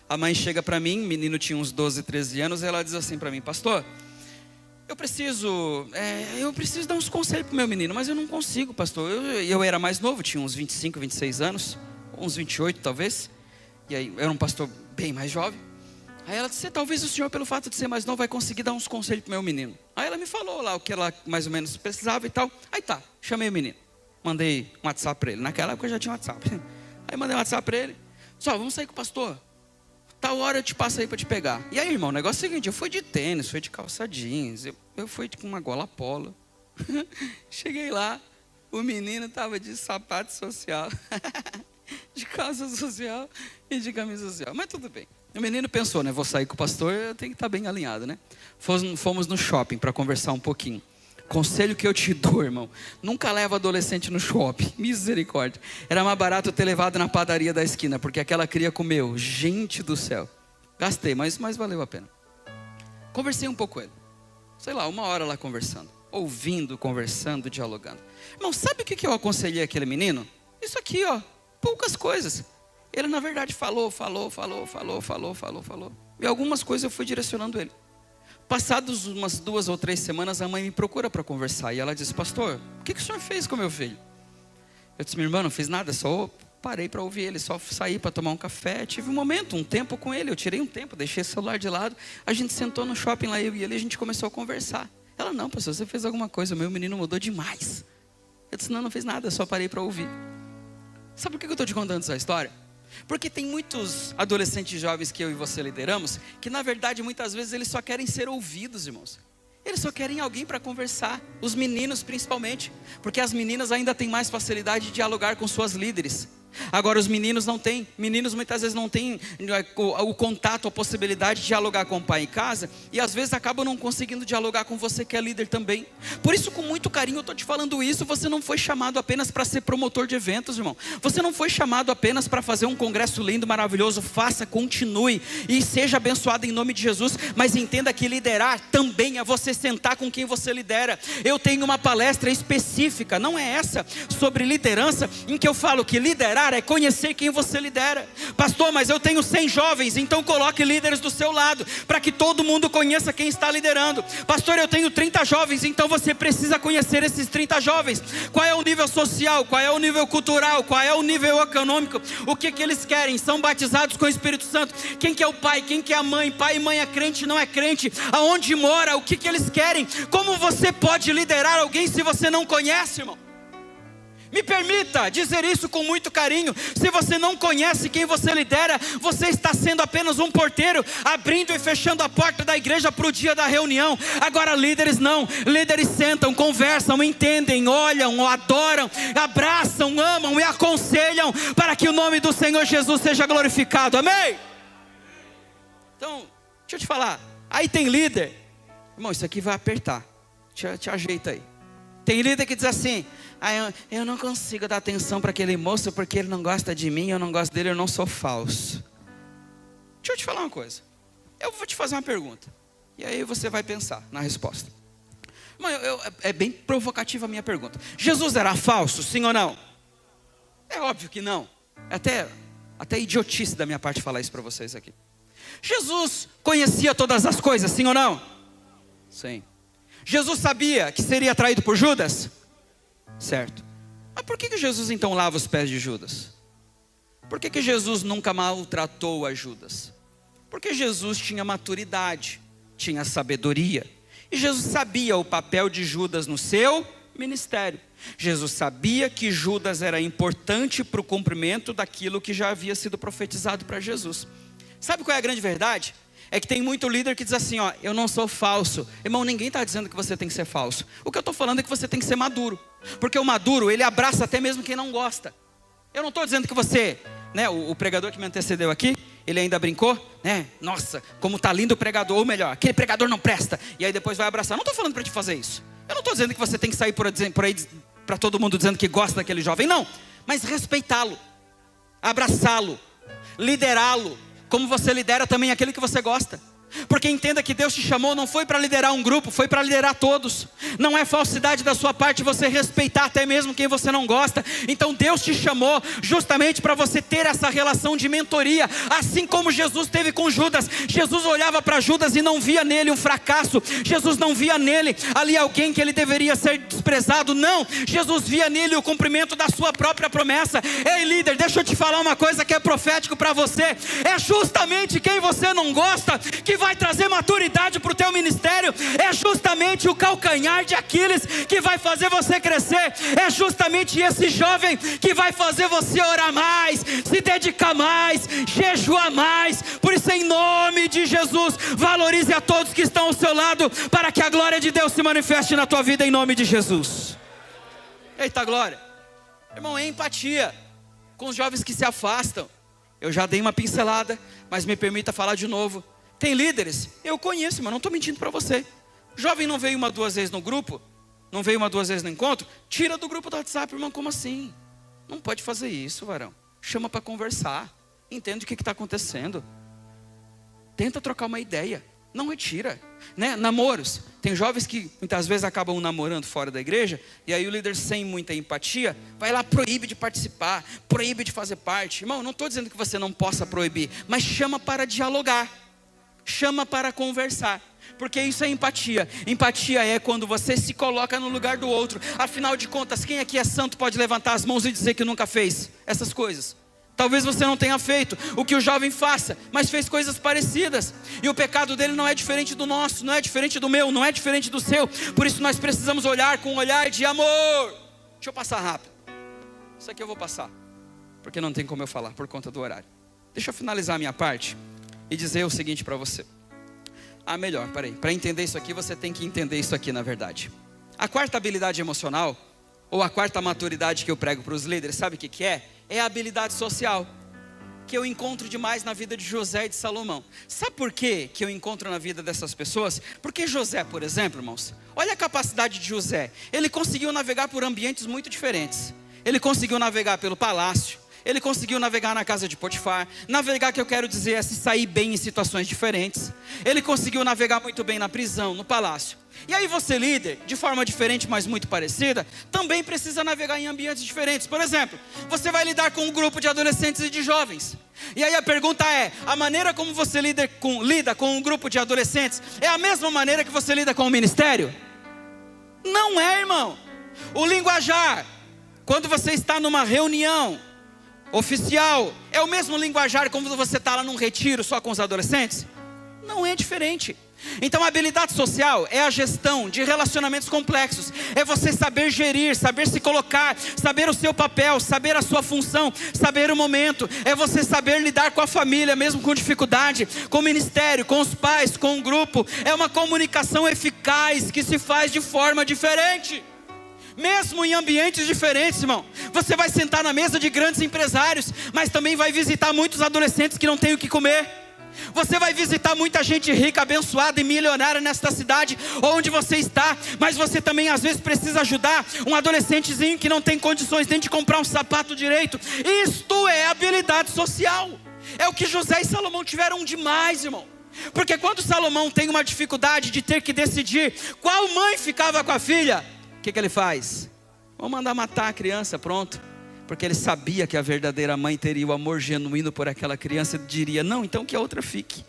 A mãe chega para mim, o menino tinha uns 12, 13 anos, e ela diz assim para mim: pastor, eu preciso dar uns conselhos para o meu menino, mas eu não consigo, pastor. Eu era mais novo, tinha uns 25, 26 anos, uns 28 talvez. E aí eu era um pastor bem mais jovem. Aí ela disse: talvez o senhor, pelo fato de ser mais novo, vai conseguir dar uns conselhos para o meu menino. Aí ela me falou lá o que ela mais ou menos precisava e tal. Aí tá, chamei o menino, mandei um WhatsApp para ele. Naquela época eu já tinha WhatsApp. Aí mandei um WhatsApp para ele: só, vamos sair com o pastor, tal hora eu te passo aí para te pegar. E aí, irmão, o negócio é o seguinte: eu fui de tênis, fui de calça jeans, eu fui com uma gola polo. Cheguei lá, o menino estava de sapato social, de calça social e de camisa social. Mas tudo bem. O menino pensou, né? Vou sair com o pastor, eu tenho que estar bem alinhado, né? Fomos no shopping para conversar um pouquinho. Conselho que eu te dou, irmão: nunca leva adolescente no shopping. Misericórdia. Era mais barato ter levado na padaria da esquina, porque aquela cria comeu. Gente do céu. Gastei, mas valeu a pena. Conversei um pouco com ele. Sei lá, 1 hora lá conversando. Ouvindo, conversando, dialogando. Irmão, sabe o que eu aconselhei aquele menino? Isso aqui, ó. Poucas coisas. Ele na verdade falou. E algumas coisas eu fui direcionando ele. Passados umas 2 ou 3 semanas, a mãe me procura para conversar. E ela disse: pastor, o que o senhor fez com meu filho? Eu disse: minha irmã, não fiz nada, só parei para ouvir ele, só saí para tomar um café, tive um tempo com ele, eu tirei um tempo, deixei o celular de lado, a gente sentou no shopping lá, eu e ele, a gente começou a conversar. Ela, não, pastor, você fez alguma coisa, o meu menino mudou demais. Eu disse, não fiz nada, só parei para ouvir. Sabe por que eu estou te contando essa história? Porque tem muitos adolescentes jovens que eu e você lideramos, que na verdade muitas vezes eles só querem ser ouvidos, irmãos. Eles só querem alguém para conversar, os meninos principalmente, porque as meninas ainda têm mais facilidade de dialogar com suas líderes. Agora os meninos não têm, meninos muitas vezes não têm o contato, a possibilidade de dialogar com o pai em casa, e às vezes acabam não conseguindo dialogar com você que é líder também. Por isso, com muito carinho eu estou te falando isso. Você não foi chamado apenas para ser promotor de eventos, irmão. Você não foi chamado apenas para fazer um congresso lindo, maravilhoso. Faça, continue e seja abençoado em nome de Jesus. Mas entenda que liderar também é você sentar com quem você lidera. Eu tenho uma palestra específica, não é essa, sobre liderança, em que eu falo que liderar é conhecer quem você lidera. Pastor, mas eu tenho 100 jovens, então coloque líderes do seu lado, para que todo mundo conheça quem está liderando. Pastor, eu tenho 30 jovens, então você precisa conhecer esses 30 jovens. Qual é o nível social, qual é o nível cultural, qual é o nível econômico, o que eles querem, são batizados com o Espírito Santo, quem que é o pai, quem que é a mãe, pai e mãe é crente, não é crente, aonde mora, o que eles querem. Como você pode liderar alguém se você não conhece, irmão? Me permita dizer isso com muito carinho. Se você não conhece quem você lidera, você está sendo apenas um porteiro, abrindo e fechando a porta da igreja para o dia da reunião. Agora líderes não, líderes sentam, conversam, entendem, olham, adoram, abraçam, amam e aconselham, para que o nome do Senhor Jesus seja glorificado, amém? Então, deixa eu te falar, aí tem líder, irmão, isso aqui vai apertar, te ajeita aí. Tem líder que diz assim, eu não consigo dar atenção para aquele moço porque ele não gosta de mim, eu não gosto dele, eu não sou falso. Deixa eu te falar uma coisa. Eu vou te fazer uma pergunta, e aí você vai pensar na resposta. É bem provocativa a minha pergunta. Jesus era falso, sim ou não? É óbvio que não. Até idiotice da minha parte falar isso para vocês aqui. Jesus conhecia todas as coisas, sim ou não? Sim. Jesus sabia que seria traído por Judas? Certo. Mas por que Jesus então lava os pés de Judas? Por que Jesus nunca maltratou a Judas? Porque Jesus tinha maturidade, tinha sabedoria. E Jesus sabia o papel de Judas no seu ministério. Jesus sabia que Judas era importante para o cumprimento daquilo que já havia sido profetizado para Jesus. Sabe qual é a grande verdade? É que tem muito líder que diz assim, eu não sou falso. Irmão, ninguém está dizendo que você tem que ser falso. O que eu estou falando é que você tem que ser maduro. Porque o maduro, ele abraça até mesmo quem não gosta. Eu não estou dizendo que você, o pregador que me antecedeu aqui, ele ainda brincou, nossa, como está lindo o pregador, ou melhor, aquele pregador não presta. E aí depois vai abraçar. Eu não estou falando para te fazer isso. Eu não estou dizendo que você tem que sair por aí para todo mundo dizendo que gosta daquele jovem. Não, mas respeitá-lo, abraçá-lo, liderá-lo. Como você lidera também aquele que você gosta. Porque entenda que Deus te chamou não foi para liderar um grupo, foi para liderar todos. Não é falsidade da sua parte você respeitar até mesmo quem você não gosta. Então Deus te chamou justamente para você ter essa relação de mentoria, assim como Jesus teve com Judas. Jesus olhava para Judas e não via nele um fracasso. Jesus não via nele ali alguém que ele deveria ser desprezado. Não, Jesus via nele o cumprimento da sua própria promessa. Ei líder, deixa eu te falar uma coisa que é profético para você. É justamente quem você não gosta que vai trazer maturidade para o teu ministério. É justamente o calcanhar de Aquiles que vai fazer você crescer. É justamente esse jovem que vai fazer você orar mais, se dedicar mais, jejuar mais. Por isso, em nome de Jesus, valorize a todos que estão ao seu lado, para que a glória de Deus se manifeste na tua vida, em nome de Jesus. Eita glória. Irmão, é empatia com os jovens que se afastam. Eu já dei uma pincelada, mas me permita falar de novo. Tem líderes, eu conheço, mas não estou mentindo para você. Jovem não veio 1, 2 vezes no grupo, não veio 1, 2 vezes no encontro, tira do grupo do WhatsApp, irmão, como assim? Não pode fazer isso, varão. Chama para conversar, entende o que está acontecendo. Tenta trocar uma ideia, não retira. Namoros, tem jovens que muitas vezes acabam namorando fora da igreja, e aí o líder sem muita empatia, vai lá, proíbe de participar, proíbe de fazer parte. Irmão, não estou dizendo que você não possa proibir, mas chama para dialogar. Chama para conversar. Porque isso é empatia. Empatia é quando você se coloca no lugar do outro. Afinal de contas, quem aqui é santo pode levantar as mãos e dizer que nunca fez essas coisas? Talvez você não tenha feito o que o jovem faça, mas fez coisas parecidas. E o pecado dele não é diferente do nosso, não é diferente do meu, não é diferente do seu. Por isso nós precisamos olhar com um olhar de amor. Deixa eu passar rápido. Isso aqui eu vou passar, porque não tem como eu falar por conta do horário. Deixa eu finalizar a minha parte e dizer o seguinte para você. Melhor, peraí. Para entender isso aqui, você tem que entender isso aqui na verdade. A quarta habilidade emocional, ou a quarta maturidade que eu prego para os líderes, sabe o que é? É a habilidade social, que eu encontro demais na vida de José e de Salomão. Sabe por quê que eu encontro na vida dessas pessoas? Porque José, por exemplo, irmãos, olha a capacidade de José. Ele conseguiu navegar por ambientes muito diferentes. Ele conseguiu navegar pelo palácio, ele conseguiu navegar na casa de Potifar. Navegar, que eu quero dizer, é se sair bem em situações diferentes. Ele conseguiu navegar muito bem na prisão, no palácio. E aí você, líder, de forma diferente, mas muito parecida, também precisa navegar em ambientes diferentes. Por exemplo, você vai lidar com um grupo de adolescentes e de jovens. E aí a pergunta é, a maneira como você lida com um grupo de adolescentes é a mesma maneira que você lida com o ministério? Não é, irmão. O linguajar, quando você está numa reunião oficial, é o mesmo linguajar como você está lá num retiro só com os adolescentes? Não é diferente. Então a habilidade social é a gestão de relacionamentos complexos. É você saber gerir, saber se colocar, saber o seu papel, saber a sua função, saber o momento. É você saber lidar com a família, mesmo com dificuldade, com o ministério, com os pais, com o grupo. É uma comunicação eficaz que se faz de forma diferente. Mesmo em ambientes diferentes, irmão. Você vai sentar na mesa de grandes empresários, mas também vai visitar muitos adolescentes que não têm o que comer. Você vai visitar muita gente rica, abençoada e milionária nesta cidade onde você está, mas você também às vezes precisa ajudar um adolescentezinho que não tem condições nem de comprar um sapato direito. Isto é habilidade social. É o que José e Salomão tiveram demais, irmão. Porque quando Salomão tem uma dificuldade de ter que decidir qual mãe ficava com a filha, o que ele faz? Vamos mandar matar a criança, pronto. Porque ele sabia que a verdadeira mãe teria o amor genuíno por aquela criança e diria, não, então que a outra fique.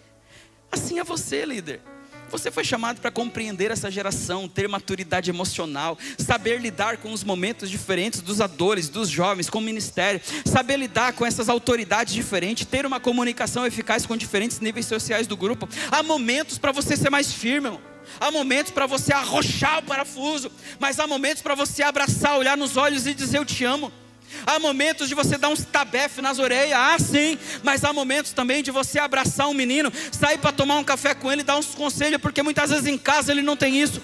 Assim é você, líder. Você foi chamado para compreender essa geração, ter maturidade emocional, saber lidar com os momentos diferentes dos adolescentes, dos jovens, com o ministério, saber lidar com essas autoridades diferentes, ter uma comunicação eficaz com diferentes níveis sociais do grupo. Há momentos para você ser mais firme, irmão. Há momentos para você arrochar o parafuso, mas há momentos para você abraçar, olhar nos olhos e dizer eu te amo. Há momentos de você dar uns tabefes nas orelhas, sim, mas há momentos também de você abraçar um menino, sair para tomar um café com ele, dar uns conselhos, porque muitas vezes em casa ele não tem isso.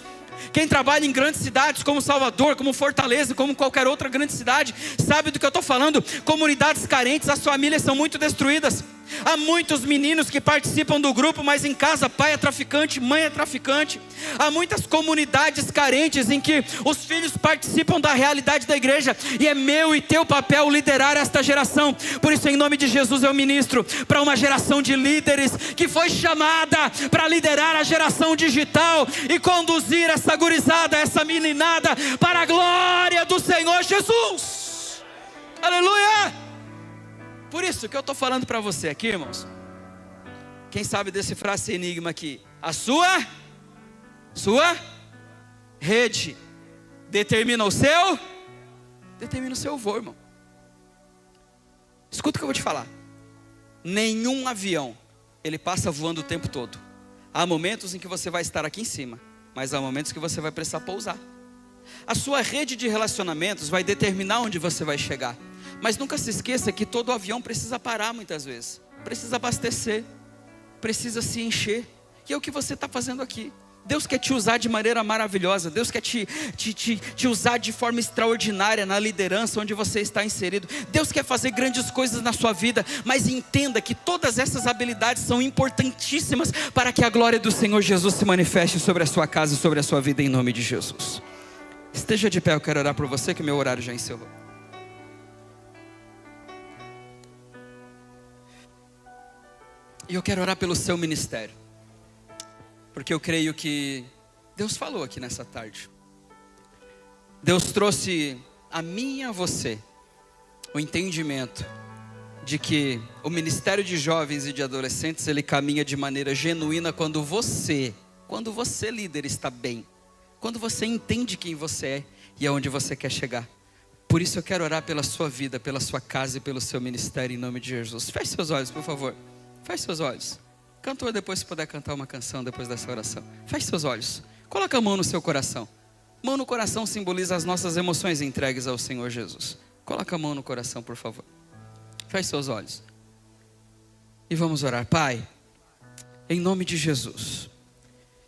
Quem trabalha em grandes cidades como Salvador, como Fortaleza, como qualquer outra grande cidade, sabe do que eu estou falando. Comunidades carentes, as famílias são muito destruídas. Há muitos meninos que participam do grupo, mas em casa pai é traficante, mãe é traficante. Há muitas comunidades carentes em que os filhos participam da realidade da igreja. E é meu e teu papel liderar esta geração. Por isso, em nome de Jesus, eu ministro para uma geração de líderes que foi chamada para liderar a geração digital e conduzir essa gurizada, essa meninada para a glória do Senhor Jesus. Aleluia! Por isso que eu estou falando para você aqui, irmãos. Quem sabe decifrar esse enigma aqui? A sua rede determina o seu voo, irmão. Escuta o que eu vou te falar. Nenhum avião, ele passa voando o tempo todo. Há momentos em que você vai estar aqui em cima, mas há momentos que você vai precisar pousar. A sua rede de relacionamentos vai determinar onde você vai chegar. Mas nunca se esqueça que todo avião precisa parar muitas vezes. Precisa abastecer. Precisa se encher. E é o que você está fazendo aqui. Deus quer te usar de maneira maravilhosa. Deus quer te usar de forma extraordinária na liderança onde você está inserido. Deus quer fazer grandes coisas na sua vida. Mas entenda que todas essas habilidades são importantíssimas para que a glória do Senhor Jesus se manifeste sobre a sua casa e sobre a sua vida em nome de Jesus. Esteja de pé, eu quero orar por você que meu horário já encerrou. E eu quero orar pelo seu ministério, porque eu creio que Deus falou aqui nessa tarde. Deus trouxe a mim e a você o entendimento de que o ministério de jovens e de adolescentes, ele caminha de maneira genuína quando você quando você, líder, está bem, quando você entende quem você é e aonde você quer chegar. Por isso eu quero orar pela sua vida, pela sua casa e pelo seu ministério em nome de Jesus. Feche seus olhos, por favor. Feche seus olhos. Cantor, depois se puder cantar uma canção depois dessa oração. Feche seus olhos. Coloca a mão no seu coração. Mão no coração simboliza as nossas emoções entregues ao Senhor Jesus. Coloca a mão no coração, por favor. Feche seus olhos. E vamos orar. Pai, em nome de Jesus,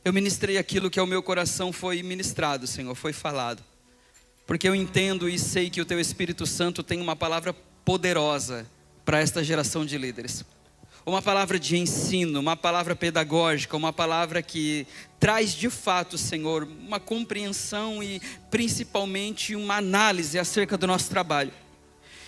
eu ministrei aquilo que ao meu coração foi ministrado, Senhor, foi falado. Porque eu entendo e sei que o Teu Espírito Santo tem uma palavra poderosa para esta geração de líderes. Uma palavra de ensino, uma palavra pedagógica, uma palavra que traz de fato, Senhor, uma compreensão e principalmente uma análise acerca do nosso trabalho.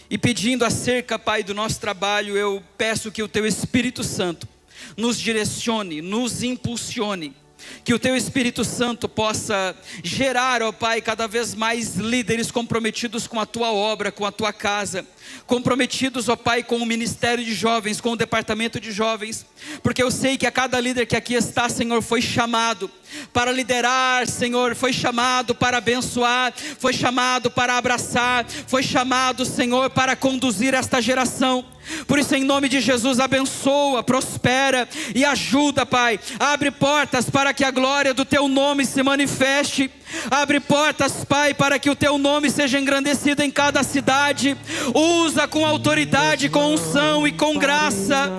E pedindo acerca, Pai, do nosso trabalho, eu peço que o Teu Espírito Santo nos direcione, nos impulsione. Que o Teu Espírito Santo possa gerar, ó Pai, cada vez mais líderes comprometidos com a Tua obra, com a Tua casa. Comprometidos, ó Pai, com o ministério de jovens, com o departamento de jovens. Porque eu sei que a cada líder que aqui está, Senhor, foi chamado para liderar, Senhor, foi chamado para abençoar, foi chamado para abraçar, foi chamado, Senhor, para conduzir esta geração. Por isso, em nome de Jesus, abençoa, prospera e ajuda, Pai. Abre portas para que a glória do Teu nome se manifeste. Abre portas, Pai, para que o Teu nome seja engrandecido em cada cidade. Usa com autoridade, com unção e com graça.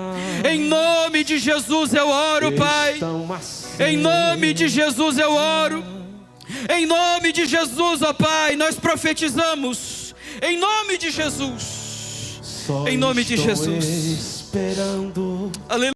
Em nome de Jesus eu oro, Pai. Em nome de Jesus eu oro. Em nome de Jesus, ó Pai, nós profetizamos. Em nome de Jesus. Em nome de Jesus.